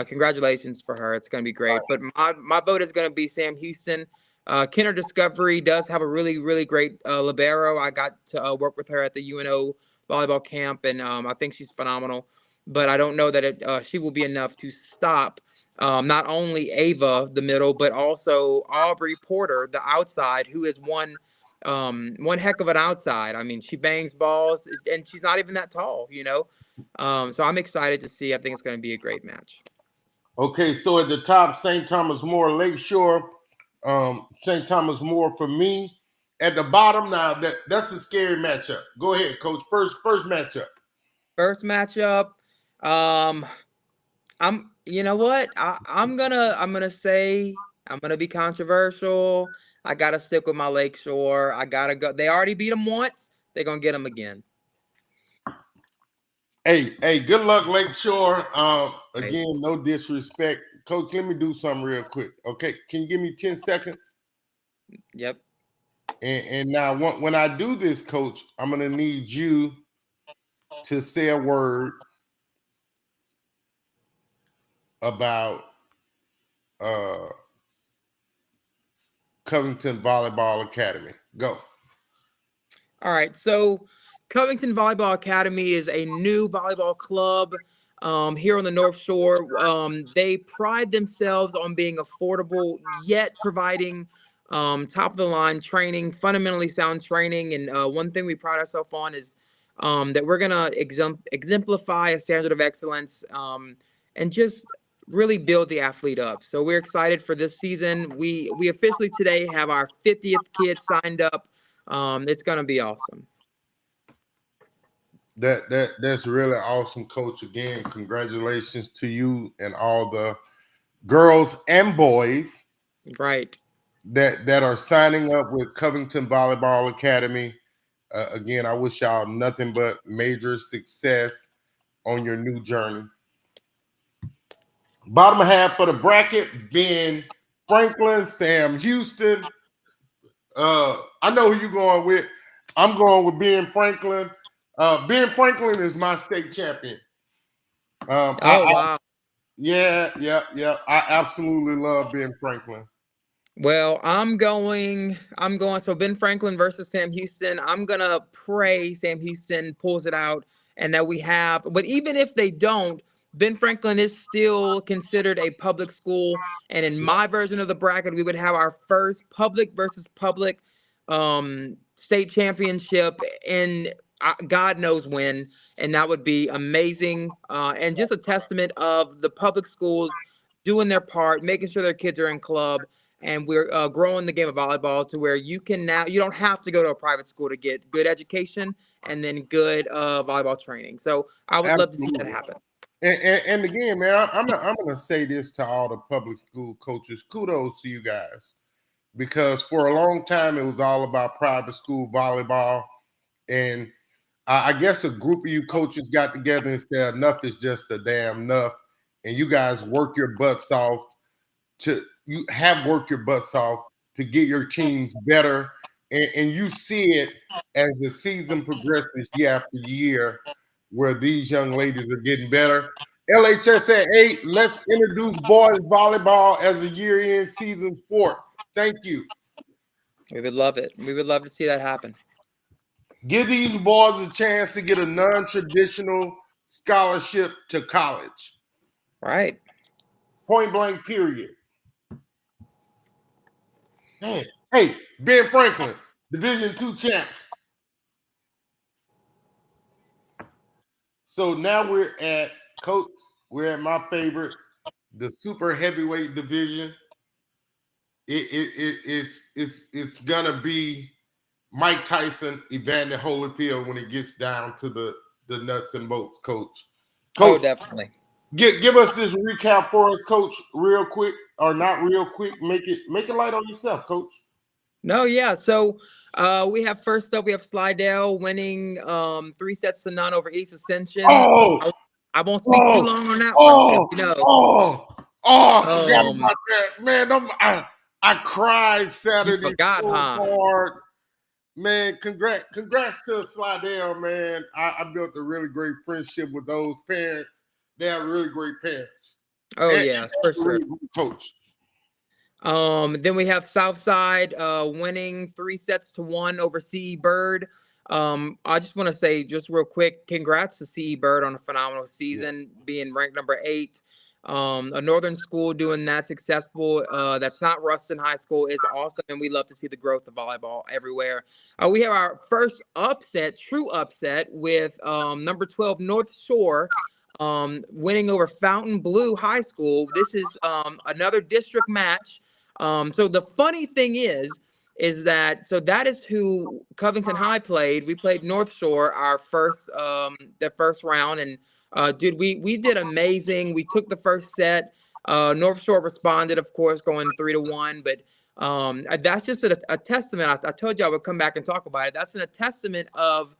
congratulations for her. It's going to be great. But my vote is going to be Sam Houston. Kinder Discovery does have a really, really great libero. I got to work with her at the UNO volleyball camp, and I think she's phenomenal. But I don't know that she will be enough to stop not only Ava, the middle, but also Aubrey Porter, the outside, who is one heck of an outside. I mean, she bangs balls, and she's not even that tall, So I'm excited to see. I think it's going to be a great match.
Okay, so at the top, St. Thomas More, Lakeshore, St. Thomas More for me. At the bottom, now that's a scary matchup. Go ahead, Coach. First matchup.
First matchup. You know what? I'm gonna say I'm gonna be controversial. I gotta stick with my Lakeshore. I gotta go. They already beat them once. They're gonna get them again.
Hey, good luck, Lakeshore. Again, no disrespect Coach, let me do something real quick. Okay, can you give me 10 seconds?
Yep.
And now when I do this, Coach, I'm gonna need you to say a word about Covington Volleyball Academy. Go.
All right. So Covington Volleyball Academy is a new volleyball club here on the North Shore. They pride themselves on being affordable, yet providing top of the line training, fundamentally sound training. And one thing we pride ourselves on is that we're going to exemplify a standard of excellence and just really build the athlete up. So we're excited for this season. We officially today have our 50th kid signed up. It's going to be awesome.
That's really awesome, Coach. Again, congratulations to you and all the girls and boys
Right.
that are signing up with Covington Volleyball Academy. Again, I wish y'all nothing but major success on your new journey. Bottom half of the bracket, Ben Franklin, Sam Houston. I know who you're going with. I'm going with Ben Franklin. Ben Franklin is my state champion.
Wow.
Yeah. I absolutely love Ben Franklin.
Well, I'm going. So Ben Franklin versus Sam Houston. I'm going to pray Sam Houston pulls it out and that we have. But even if they don't, Ben Franklin is still considered a public school. And in my version of the bracket, we would have our first public versus public state championship in God knows when. And that would be amazing. And just a testament of the public schools doing their part, making sure their kids are in club. And we're growing the game of volleyball to where you don't have to go to a private school to get good education and then good volleyball training. So I would love to see that happen.
And again, man, I'm gonna say this to all the public school coaches. Kudos to you guys, because for a long time it was all about private school volleyball, and I guess a group of you coaches got together and said enough is just a damn enough, and you guys work your butts off to get your teams better, and you see it as the season progresses year after year, where these young ladies are getting better. LHS at 8, let's introduce boys volleyball as a year-end season sport. Thank you.
We would love it. We would love to see that happen.
Give these boys a chance to get a non-traditional scholarship to college.
Right.
Point blank, period. Man. Hey, Ben Franklin, Division II champs. So now we're at my favorite, the super heavyweight division. It's gonna be Mike Tyson, Evander Holyfield when it gets down to the nuts and bolts, Coach.
Oh, definitely.
Give us this recap for us, Coach, real quick, or not real quick. Make it light on yourself, Coach.
No, yeah. So we have first up, we have Slidell winning 3-0 over East Ascension.
Oh,
I won't speak too long on that one. You know.
I forgot about that, man. I cried Saturday.
You forgot,
so
huh?
hard. Man, congrats to Slidell, man. I built a really great friendship with those parents. They are really great parents.
Oh, yeah, for sure.
Really good coach.
Then we have Southside winning 3-1 over CE Bird. I just want to say just real quick, congrats to CE Bird on a phenomenal season, being ranked number 8. A northern school doing that successful, that's not Ruston High School, is awesome, and we love to see the growth of volleyball everywhere. We have our first true upset with number 12 North Shore winning over Fountain Blue High School. This is another district match. So the funny thing is that that is who Covington High played. We played North Shore our first round, and dude, we did amazing. We took the first set. North Shore responded, of course, going 3-1. But that's just a testament. I told you I would come back and talk about it. That's a testament of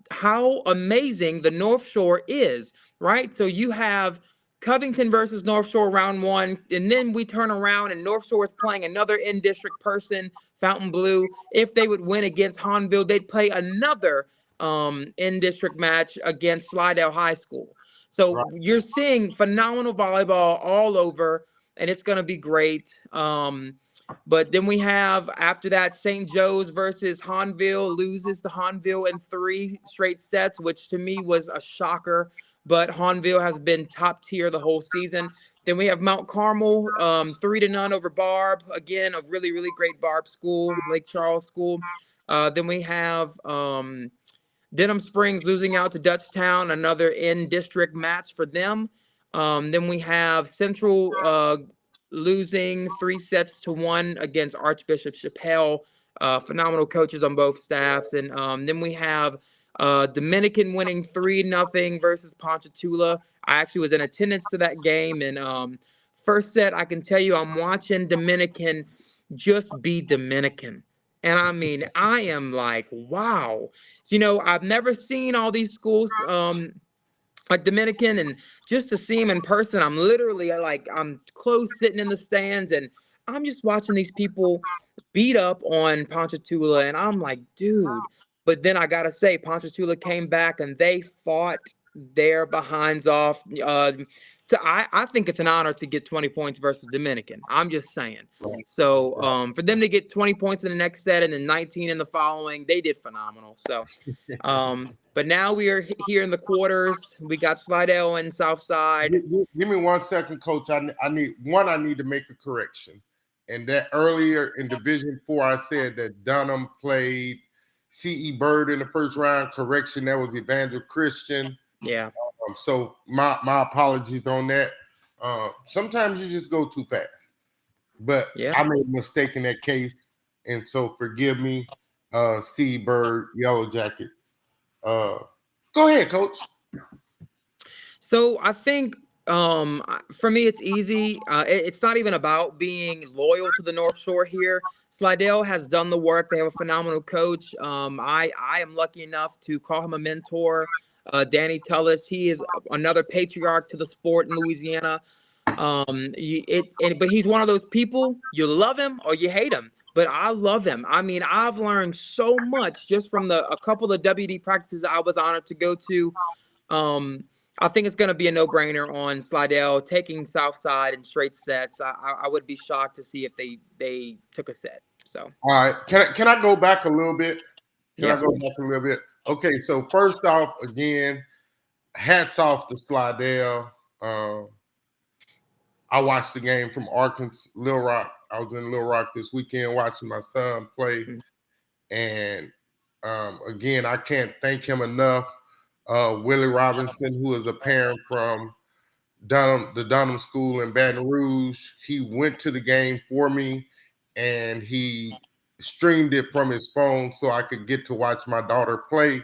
how amazing the North Shore is, right? So you have Covington versus North Shore round 1, and then we turn around and North Shore is playing another in-district person, Fountain Blue. If they would win against Hahnville, they'd play another in-district match against Slidell High School. So
Right.
you're seeing phenomenal volleyball all over, and it's going to be great. But then we have, after that, St. Joe's versus Hahnville, loses to Hahnville in 3 straight sets, which to me was a shocker. But Hahnville has been top tier the whole season. Then we have Mount Carmel, 3-0 over Barb. Again, a really, really great Barb school, Lake Charles school. Then we have Denham Springs losing out to Dutchtown, another in-district match for them. Then we have Central losing 3-1 against Archbishop Chappelle. Phenomenal coaches on both staffs. And then we have Dominican winning 3-0 versus Ponchatoula. I actually was in attendance to that game. And first set, I can tell you, I'm watching Dominican just be Dominican. And I mean, I am like, wow. You know, I've never seen all these schools like Dominican, and just to see them in person, I'm literally like, I'm close sitting in the stands, and I'm just watching these people beat up on Ponchatoula, and I'm like, dude. But then I gotta say, Ponchatoula came back and they fought their behinds off. I think it's an honor to get 20 points versus Dominican. I'm just saying. So for them to get 20 points in the next set and then 19 in the following, they did phenomenal. So, but now we are here in the quarters. We got Slidell and Southside.
Give me 1 second, Coach. I need to make a correction. And that earlier in Division 4, I said that Dunham played C.E. Bird in the first round. Correction, that was Evangel Christian.
Yeah.
So my apologies on that. Sometimes you just go too fast. But
yeah.
I made a mistake in that case. And so forgive me, C.E. Bird, Yellow Jackets. Go ahead, Coach.
So I think for me, it's easy. It's not even about being loyal to the North Shore here. Slidell has done the work. They have a phenomenal coach. I am lucky enough to call him a mentor. Danny Tullis, he is another patriarch to the sport in Louisiana. But he's one of those people, you love him or you hate him. But I love him. I mean, I've learned so much just from a couple of WD practices I was honored to go to. I think it's going to be a no-brainer on Slidell taking Southside in straight sets. I would be shocked to see if they took a set. So,
all right, can I go back a little bit?
Yeah.
I go back a little bit? Okay, so first off, again, hats off to Slidell. I watched the game from Arkansas, Little Rock. I was in Little Rock this weekend watching my son play, and again, I can't thank him enough. Willie Robinson, who is a parent from the Dunham School in Baton Rouge, he went to the game for me, and he streamed it from his phone so I could get to watch my daughter play.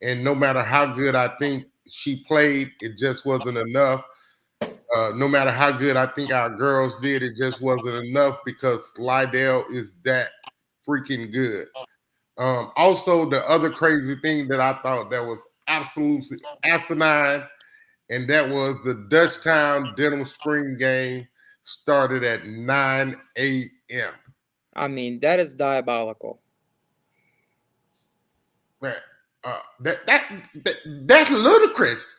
And no matter how good I think she played, it just wasn't enough. No matter how good I think our girls did, it just wasn't enough because Slidell is that freaking good. Also, the other crazy thing that I thought that was absolutely asinine, and that was the Dutchtown Denham Spring game started at 9 a.m.
I mean, that is diabolical.
Man, that's ludicrous.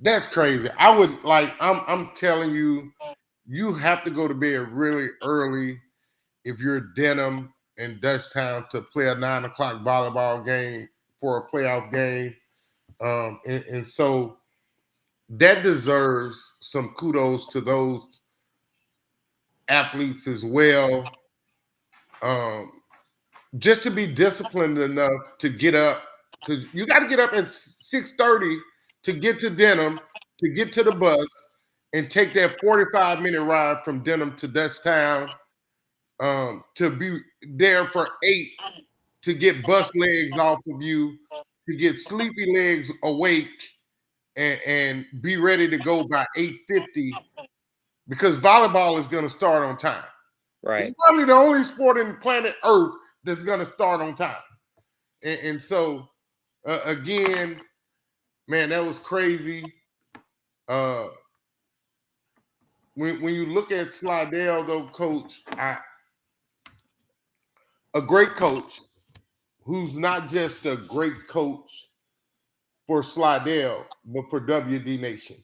That's crazy. I would I'm telling you, you have to go to bed really early if you're Denham and Dutchtown to play a 9 o'clock volleyball game for a playoff game. And so that deserves some kudos to those athletes as well. Just to be disciplined enough to get up, because you got to get up at 6:30 to get to Denham, to get to the bus, and take that 45-minute ride from Denham to Dutchtown, to be there for 8 to get bus legs off of you, to get sleepy legs awake, and be ready to go by 8:50, because volleyball is going to start on time.
Right.
It's probably the only sport in planet Earth that's going to start on time. And so, again, man, that was crazy. when you look at Slidell, though, Coach, a great coach who's not just a great coach for Slidell, but for WD Nation.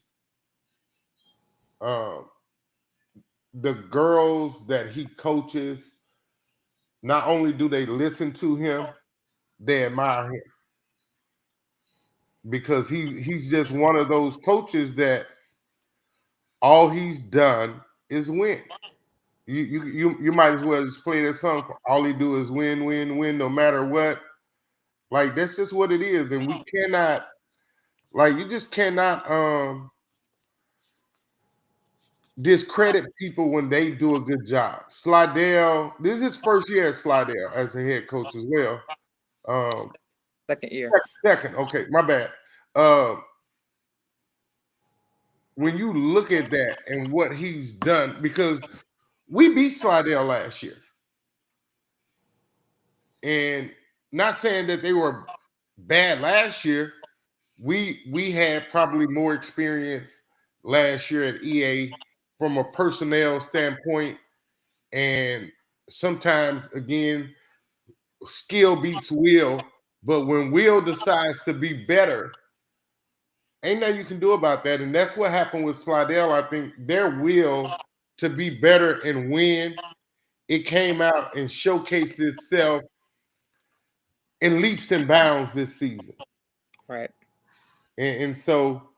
The girls that he coaches, not only do they listen to him, they admire him. Because he's just one of those coaches that all he's done is win. You might as well just play that song. All he do is win, win, win, no matter what. Like, that's just what it is. And we cannot, like, you just cannot discredit people when they do a good job. Slidell, this is his first year at Slidell as a head coach as well.
Second year.
Second, okay, my bad. When you look at that and what he's done, because we beat Slidell last year. And not saying that they were bad last year. We had probably more experience last year at EA from a personnel standpoint. And sometimes, again, skill beats will. But when will decides to be better, ain't nothing you can do about that. And that's what happened with Slidell. I think their will to be better and win, it came out and showcased itself in leaps and bounds this season.
Right.
And so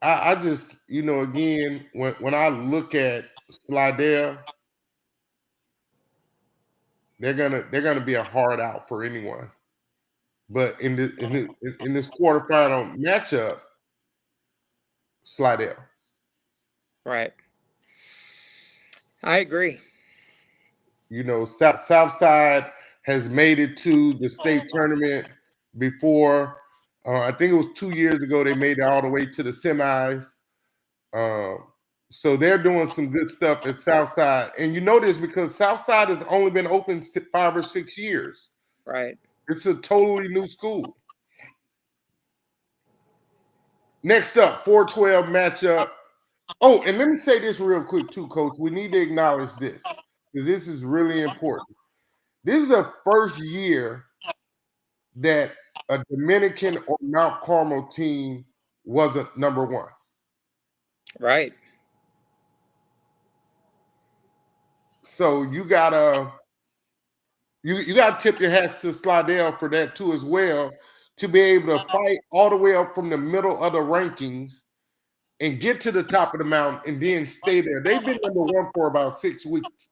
I just, again, when I look at Slidell, they're gonna be a hard out for anyone. But in this quarterfinal matchup, Slidell.
Right. I agree.
Southside has made it to the state tournament before. I think it was 2 years ago they made it all the way to the semis. So they're doing some good stuff at Southside. And you know this because Southside has only been open 5 or 6 years.
Right.
It's a totally new school. Next up, 4-12 matchup. Oh, and let me say this real quick too, Coach. We need to acknowledge this because this is really important. This is the first year that a Dominican or Mount Carmel team wasn't number one.
Right.
So you gotta tip your hats to Slidell for that too as well, to be able to fight all the way up from the middle of the rankings and get to the top of the mountain and then stay there. They've been number one for about 6 weeks.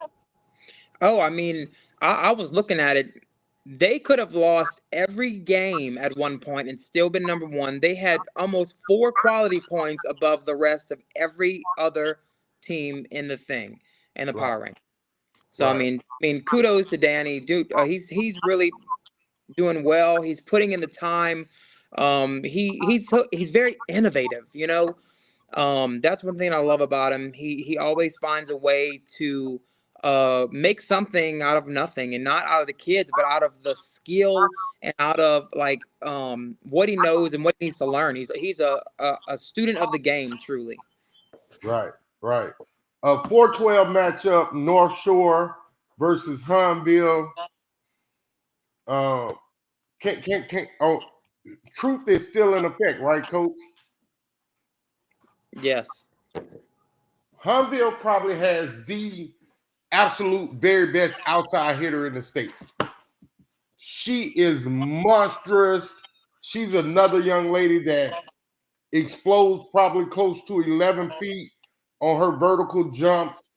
Oh, I mean, I was looking at it. They could have lost every game at one point and still been number one. They had almost 4 quality points above the rest of every other team in the power rank. So right. I mean, kudos to Danny. Dude, he's really doing well. He's putting in the time. He's very innovative. That's one thing I love about him. He always finds a way to make something out of nothing, and not out of the kids, but out of the skill and out of what he knows and what he needs to learn. He's a student of the game, truly. Right.
4-12 matchup, North Shore versus Hunville. Truth is still in effect, right, Coach?
Yes.
Hunville probably has the absolute very best outside hitter in the state. She is monstrous. She's another young lady that explodes probably close to 11 feet on her vertical jumps.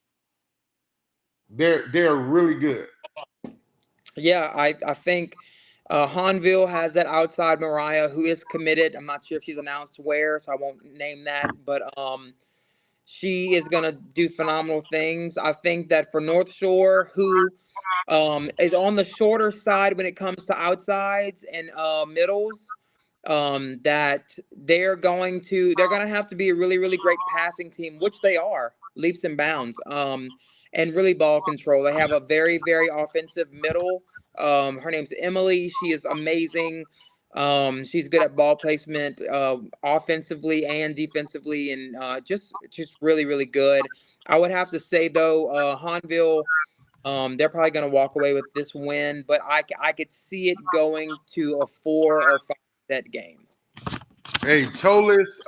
They're really good.
Yeah, I think Hanville has that outside Mariah who is committed. I'm not sure if she's announced where, so I won't name that. But she is going to do phenomenal things. I think that for North Shore, who is on the shorter side when it comes to outsides and middles, that they're going to have to be a really, really great passing team, which they are, leaps and bounds, and really ball control. They have a very, very offensive middle. Her name's Emily. She is amazing. She's good at ball placement, offensively and defensively, and just really, really good. I would have to say, though, Hanville, they're probably going to walk away with this win, but I could see it going to a 4 or 5 set game.
Hey, Kalisa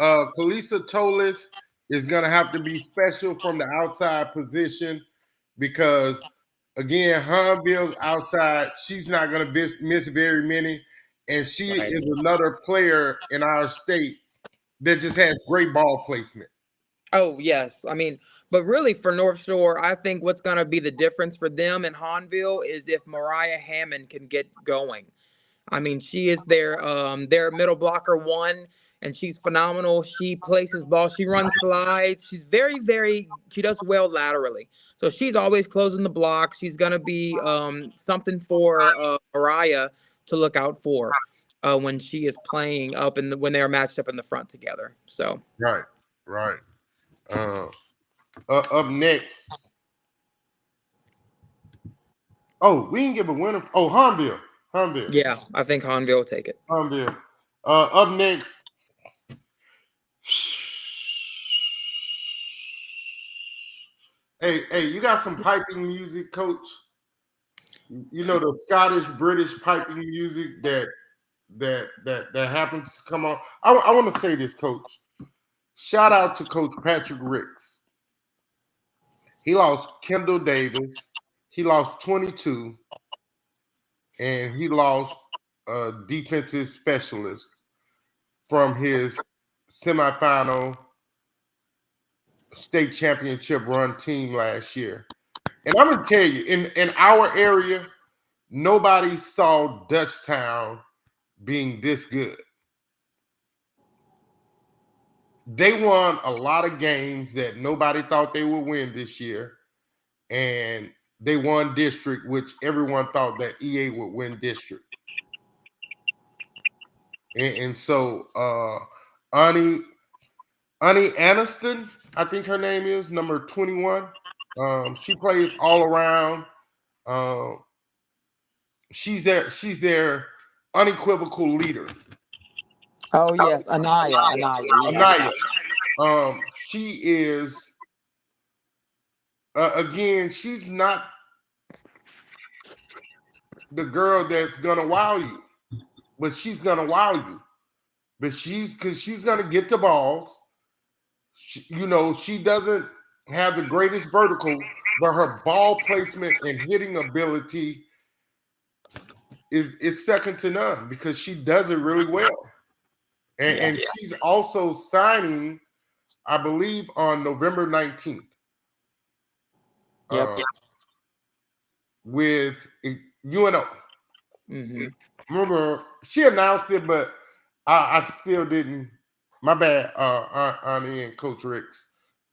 Tolis is going to have to be special from the outside position because, again, Hanville's outside. She's not going to miss very many. And she is another player in our state that just has great ball placement.
Oh, yes. I mean, but really for North Shore, I think what's going to be the difference for them in Hanville is if Mariah Hammond can get going. I mean, she is their middle blocker 1, and she's phenomenal. She places ball. She runs slides. She's very, she does well laterally. So she's always closing the block. She's going to be something for Mariah to look out for when she is playing when they are matched up in the front together. So
Right. Up next. Oh, we can give a winner. Oh, Hanville.
Yeah, I think Hanville will take it.
Hanville. Up next. Hey, you got some piping music, Coach? You know the Scottish British piping music that happens to come on. I want to say this, Coach. Shout out to Coach Patrick Ricks. He lost Kendall Davis. He lost 22. And he lost a defensive specialist from his semifinal state championship run team last year. And I'm going to tell you, in our area, nobody saw Dutchtown being this good. They won a lot of games that nobody thought they would win this year. And they won district, which everyone thought that EA would win district. And so Ani Aniston, I think her name is, number 21. She plays all around. She's their unequivocal leader.
Oh yes, Anaya.
She is again, she's not the girl that's gonna wow you, but she's gonna wow you. But she's gonna get the balls. She doesn't have the greatest vertical, but her ball placement and hitting ability is second to none because she does it really well. And she's also signing, I believe, on November 19th. With UNO.
Mm-hmm.
Remember, she announced it, but I still didn't. My bad, Ani and Coach Ricks.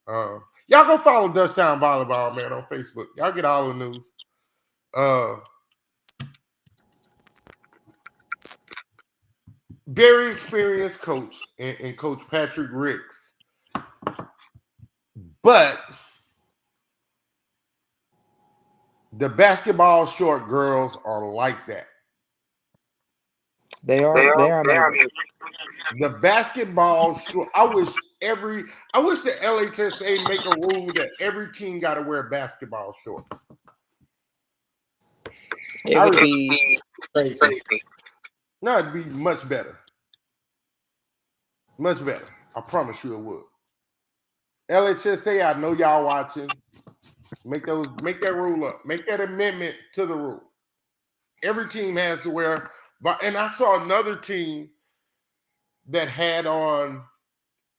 Y'all go follow Dutchtown Volleyball, man, on Facebook. Y'all get all the news. Very experienced coach and Coach Patrick Ricks. But the basketball short girls are like that.
They are amazing.
The basketball short. I wish the LHSA make a rule that every team got to wear basketball shorts.
It would be crazy.
No, it'd be much better. Much better. I promise you it would. LHSA, I know y'all watching. Make that rule up. Make that amendment to the rule. Every team has to wear. And I saw another team that had on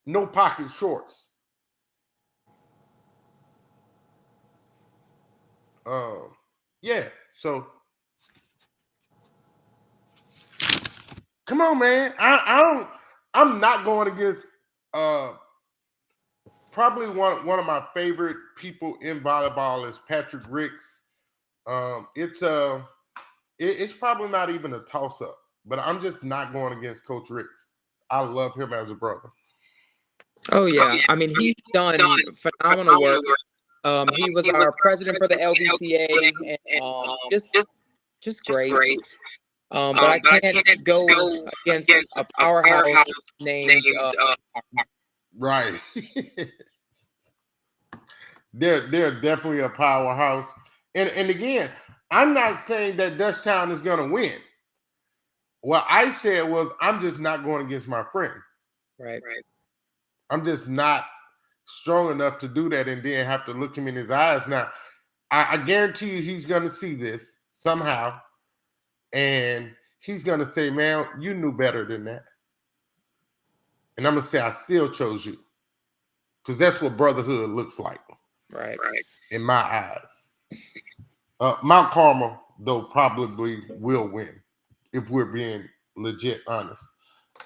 no pocket shorts. Yeah. So come on, man. I'm not going against probably one of my favorite people in volleyball is Patrick Ricks. It's probably not even a toss-up, but I'm just not going against Coach Ricks. I love him as a brother.
Oh yeah, I mean he's done phenomenal work. He was our president for the LVCA, and just great. But I can't go against a powerhouse named
right. They're definitely a powerhouse. And again, I'm not saying that Dutchtown is going to win. What I said was, I'm just not going against my friend.
Right.
I'm just not strong enough to do that and then have to look him in his eyes. Now, I guarantee you he's going to see this somehow. And he's going to say, man, you knew better than that. And I'm going to say, I still chose you. Because that's what brotherhood looks like.
Right.
In my eyes. Mount Carmel, though, probably will win. If we're being legit honest.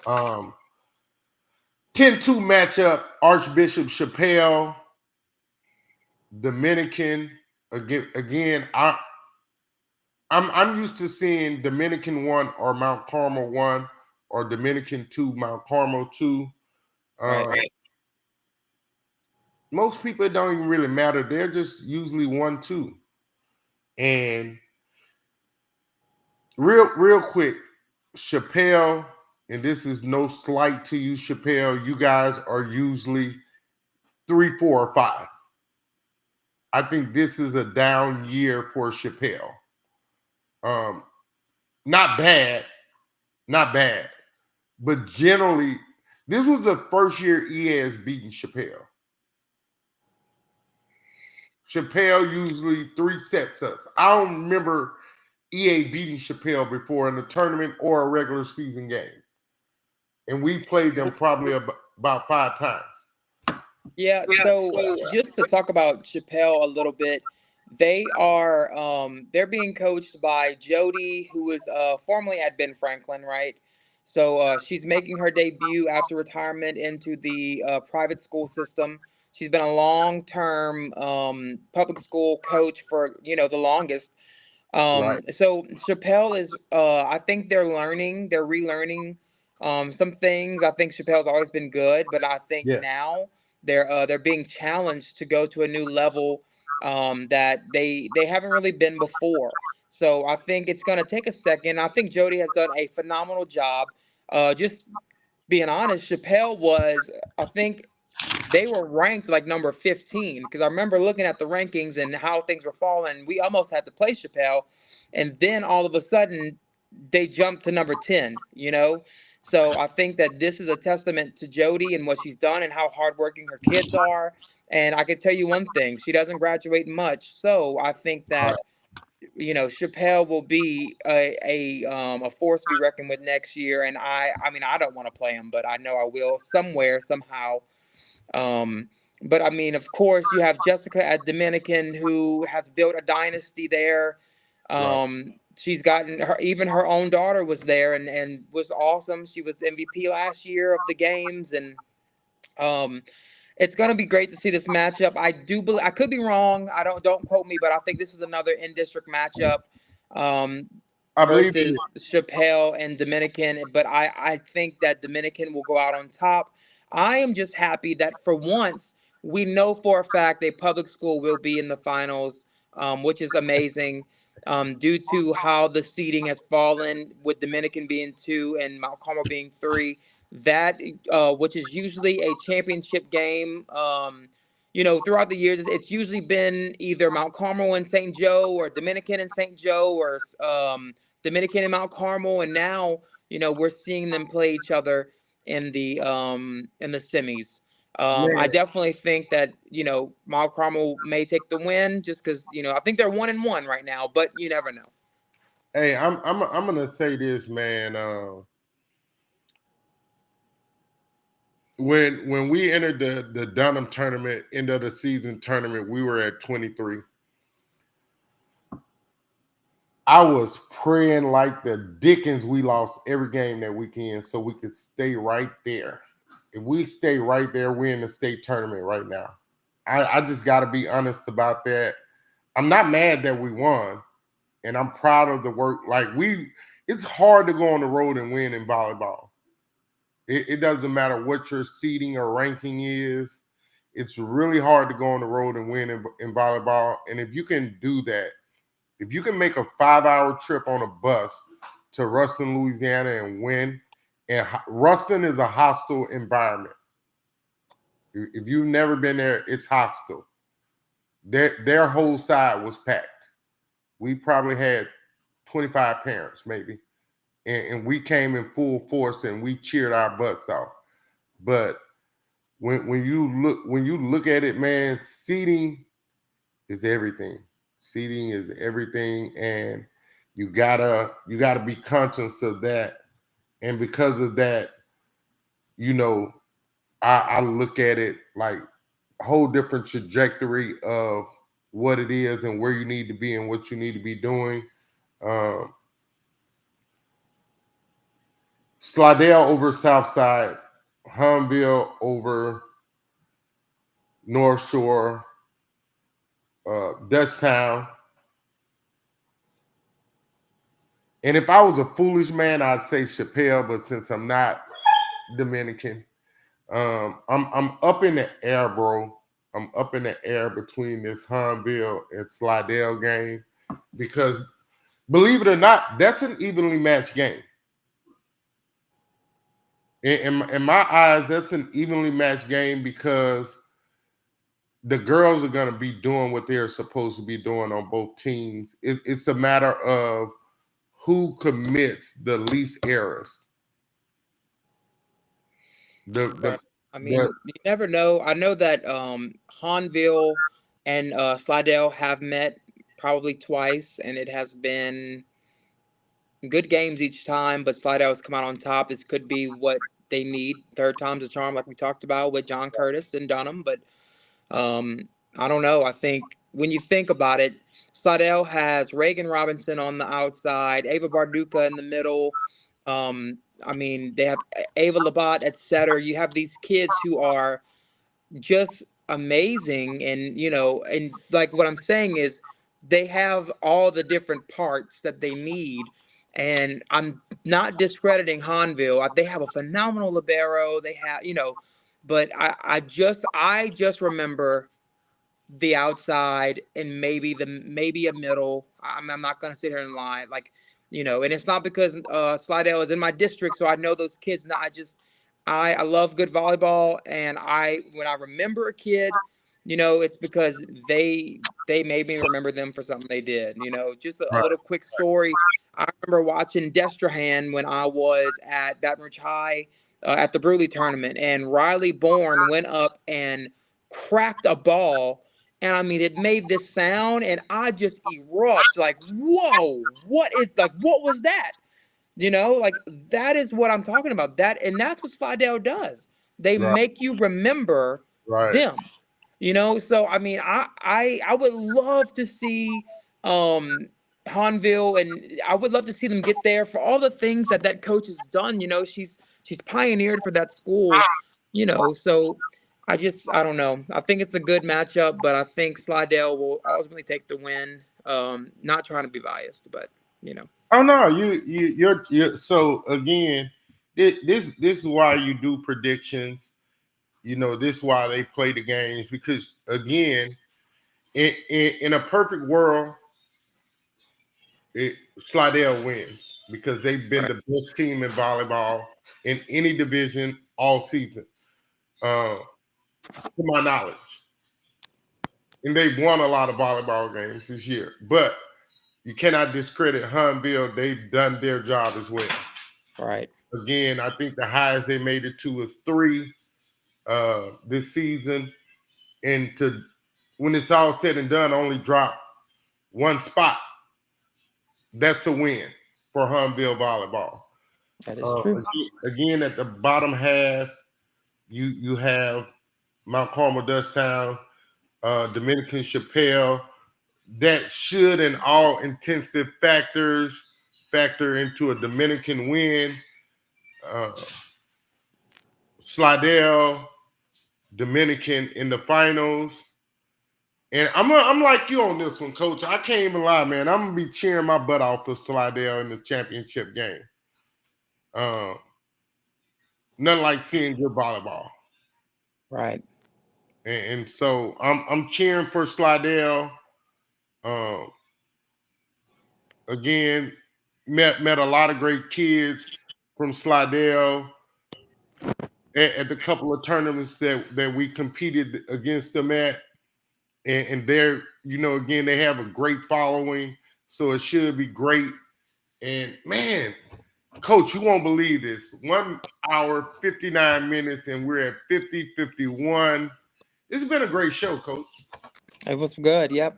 10-2 matchup, Archbishop Chappelle, Dominican. Again, I'm used to seeing Dominican 1 or Mount Carmel 1 or Dominican 2, Mount Carmel 2.
Right.
Most people, it don't even really matter. They're just usually 1-2. And real quick, Chappelle, and this is no slight to you, Chappelle, you guys are usually 3, 4, or 5. I think this is a down year for Chappelle. Not bad, but generally, this was the first year EA has beaten Chappelle. Chappelle usually 3 sets us. I don't remember EA beating Chappelle before in a tournament or a regular season game. And we played them probably about 5 times.
Yeah, so just to talk about Chappelle a little bit, they are they're being coached by Jody, who was formerly at Ben Franklin, right? So she's making her debut after retirement into the private school system. She's been a long-term public school coach for the longest.
Right.
So Chappelle is I think they're relearning some things. I think Chappelle's always been good, but I think
Yeah.
now they're being challenged to go to a new level that they haven't really been before. So I think it's going to take a second. I think Jody has done a phenomenal job. Just being honest, Chappelle was, I think they were ranked like number 15 because I remember looking at the rankings and how things were falling. We almost had to play Chappelle, and then all of a sudden they jumped to number 10. So I think that this is a testament to Jody and what she's done and how hardworking her kids are. And I can tell you one thing: she doesn't graduate much. So I think that Chappelle will be a force to be reckoned with next year. And I mean, I don't want to play him, but I know I will somewhere somehow. But I mean, of course, you have Jessica at Dominican, who has built a dynasty there. She's gotten even her own daughter was there and was awesome. She was MVP last year of the games, and it's gonna be great to see this matchup. I do believe, I could be wrong. Don't quote me, but I think this is another in district matchup.
I believe
Versus Chappelle and Dominican, but I think that Dominican will go out on top. I am just happy that for once we know for a fact a public school will be in the finals, which is amazing. Due to how the seeding has fallen, with Dominican being 2 and Mount Carmel being 3, that which is usually a championship game. Throughout the years, it's usually been either Mount Carmel and St. Joe, or Dominican and St. Joe, or Dominican and Mount Carmel, and now we're seeing them play each other in the semis. I definitely think that Mount Carmel may take the win just because I think they're 1-1 right now, but you never know.
Hey, I'm gonna say this, man. When we entered the Dunham tournament, end of the season tournament, we were at 23. I was praying like the Dickens we lost every game that weekend so we could stay right there. If we stay right there, we're in the state tournament right now. I just got to be honest about that. I'm not mad that we won, and I'm proud of the work. It's hard to go on the road and win in volleyball. It doesn't matter what your seeding or ranking is. It's really hard to go on the road and win in volleyball. And if you can do that, if you can make a 5-hour trip on a bus to Ruston, Louisiana, and win. And Ruston is a hostile environment. If you've never been there, it's hostile. Their whole side was packed. We probably had 25 parents, maybe. And we came in full force and we cheered our butts off. But when you look at it, man, seating is everything. Seating is everything, and you gotta be conscious of that. And because of that, you know, I look at it like a whole different trajectory of what it is and where you need to be and what you need to be doing. Slidell over Southside, Humville over North Shore, Dutchtown. And if I was a foolish man, I'd say Chappelle, but since I'm not Dominican, I'm up in the air, bro. I'm up in the air between this Humville and Slidell game because, believe it or not, that's an evenly matched game. In my eyes, that's an evenly matched game because the girls are going to be doing what they're supposed to be doing on both teams. It's a matter of who commits the least errors.
I mean, you never know. I know that Hanville and Slidell have met probably twice, and it has been good games each time, but Slidell has come out on top. This could be what they need. Third time's a charm, like we talked about with John Curtis and Dunham. But I don't know. I think when you think about it, Slidell has Reagan Robinson on the outside, Ava Barduca in the middle. I mean, they have Ava Labat at center. You have these kids who are just amazing, and and like what I'm saying is they have all the different parts that they need. And I'm not discrediting Hanville. They have a phenomenal libero. They have, but I just remember the outside and maybe a middle. I'm not gonna sit here and lie, like, and it's not because Slidell is in my district, so I know those kids. No, I love good volleyball, and when I remember a kid, it's because they made me remember them for something they did. Just a little quick story. I remember watching Destrehan when I was at Baton Rouge High at the Bruley tournament, and Riley Bourne went up and cracked a ball, and I mean, it made this sound, and I just erupt like, whoa, what was that? Like, that is what I'm talking about. And that's what Slidell does. They make you remember them. So I mean, I would love to see Hanville, and I would love to see them get there for all the things that coach has done. She's pioneered for that school. So I don't know. I think it's a good matchup, but I think Slidell will ultimately take the win. Not trying to be biased, but
Oh no, you're so again, this is why you do predictions. This is why they play the games, because again, in a perfect world, Slidell wins because they've been the best team in volleyball in any division all season, to my knowledge. And they've won a lot of volleyball games this year. But you cannot discredit Hunville. They've done their job as well.
Right.
Again, I think the highest they made it to was 3 this season. And when it's all said and done, only drop 1 spot. That's a win for Hunville volleyball.
That is true.
Again, at the bottom half, you have Mount Carmel, Dutchtown, Dominican Chappelle. That should, in all intensive factors, factor into a Dominican win. Slidell, Dominican in the finals. And I'm like you on this one, Coach. I can't even lie, man. I'm gonna be cheering my butt off for Slidell in the championship game. Nothing like seeing good volleyball.
Right.
And so I'm cheering for Slidell. Again, met a lot of great kids from Slidell at the couple of tournaments that we competed against them at. And they're, again, they have a great following, so it should be great. And man, Coach, you won't believe this. 1 hour, 59 minutes, and we're at 51. It's been a great show, Coach.
It was good. Yep.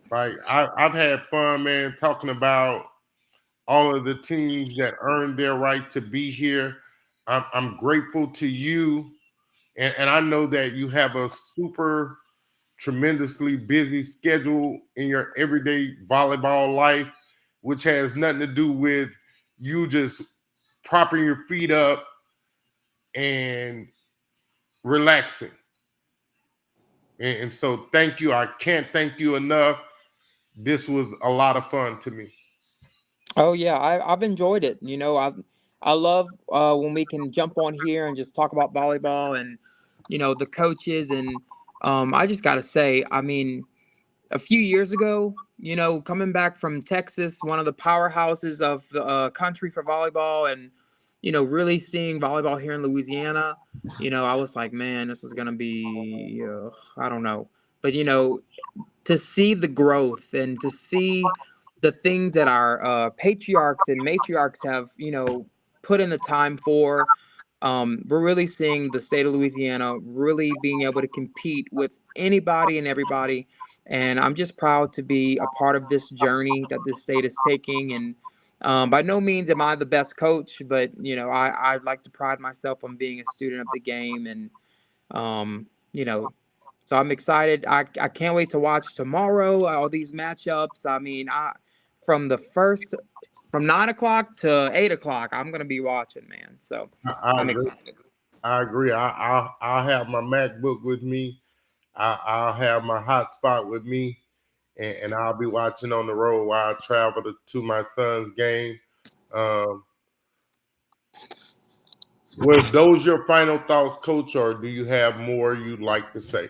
Like I've had fun, man, talking about all of the teams that earned their right to be here. I'm grateful to you, and I know that you have a super tremendously busy schedule in your everyday volleyball life, which has nothing to do with you just propping your feet up and relaxing. And so thank you. I can't thank you enough. This was a lot of fun to me.
Oh yeah, I've enjoyed it. I love when we can jump on here and just talk about volleyball and the coaches and I just got to say, I mean, a few years ago, coming back from Texas, one of the powerhouses of the country for volleyball, and really seeing volleyball here in Louisiana, I was like, man, this is gonna be, I don't know, but to see the growth and to see the things that our patriarchs and matriarchs have, put in the time for. We're really seeing the state of Louisiana really being able to compete with anybody and everybody. And I'm just proud to be a part of this journey that this state is taking. And by no means am I the best coach, but, I like to pride myself on being a student of the game. And, so I'm excited. I can't wait to watch tomorrow, all these matchups. I mean, from 9 o'clock to 8 o'clock, I'm going to be watching, man. So
I
I'm
agree.
excited.
I agree. I'll have my MacBook with me. I'll have my hotspot with me, and I'll be watching on the road while I travel to my son's game. Were those your final thoughts, Coach, or do you have more you'd like to say?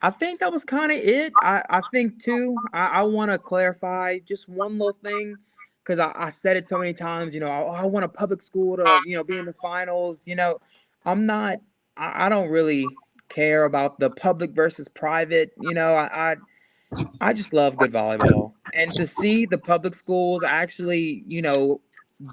I think that was kind of it. I think too, I want to clarify just one little thing because I said it so many times, I want a public school to, be in the finals. I'm not, I don't really care about the public versus private. I just love good volleyball. And to see the public schools actually,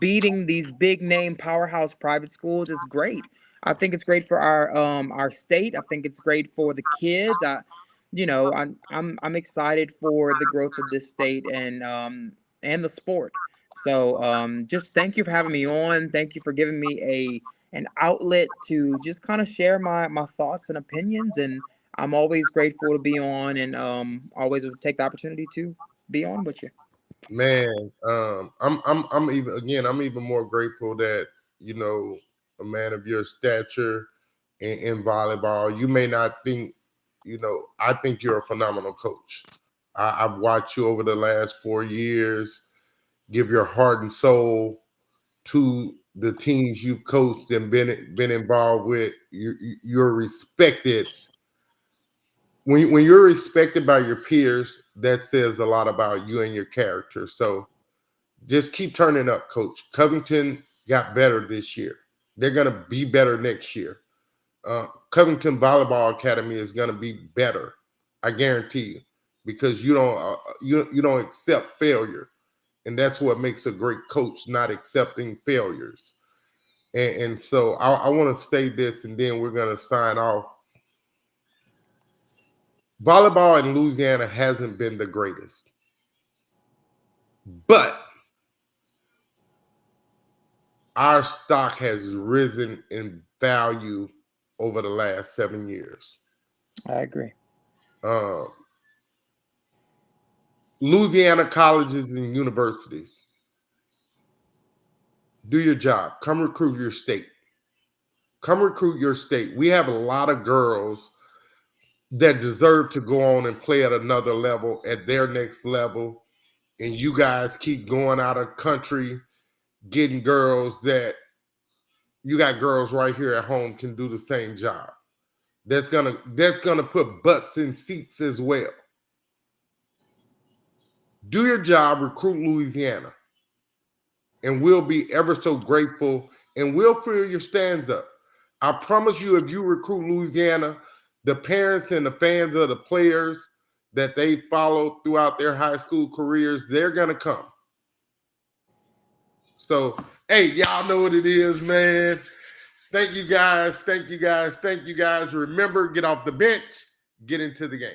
beating these big name powerhouse private schools is great. I think it's great for our state. I think it's great for the kids. I'm excited for the growth of this state and the sport. So just thank you for having me on. Thank you for giving me an outlet to just kind of share my thoughts and opinions, and I'm always grateful to be on, and always take the opportunity to be on with you.
Man, I'm even more grateful that a man of your stature in volleyball. You may not think, I think you're a phenomenal coach. I've watched you over the last 4 years give your heart and soul to the teams you've coached and been involved with. You're respected. When you're respected by your peers, that says a lot about you and your character. So just keep turning up, Coach. Covington got better this year. They're going to be better next year. Covington Volleyball Academy is going to be better. I guarantee you, because you don't accept failure, and that's what makes a great coach, not accepting failures. And so I want to say this, and then we're going to sign off. Volleyball in Louisiana hasn't been the greatest, but our stock has risen in value over the last 7 years.
I agree.
Louisiana colleges and universities, do your job. Come recruit your state. Come recruit your state. We have a lot of girls that deserve to go on and play at another level, at their next level. And you guys keep going out of country, getting girls that you got girls right here at home can do the same job. That's gonna put butts in seats as well. Do your job, recruit Louisiana, and we'll be ever so grateful, and we'll fill your stands up. I promise you, if you recruit Louisiana, the parents and the fans of the players that they follow throughout their high school careers, they're going to come. So, hey, y'all know what it is, man. Thank you guys. Thank you guys. Thank you guys. Remember, get off the bench, get into the game.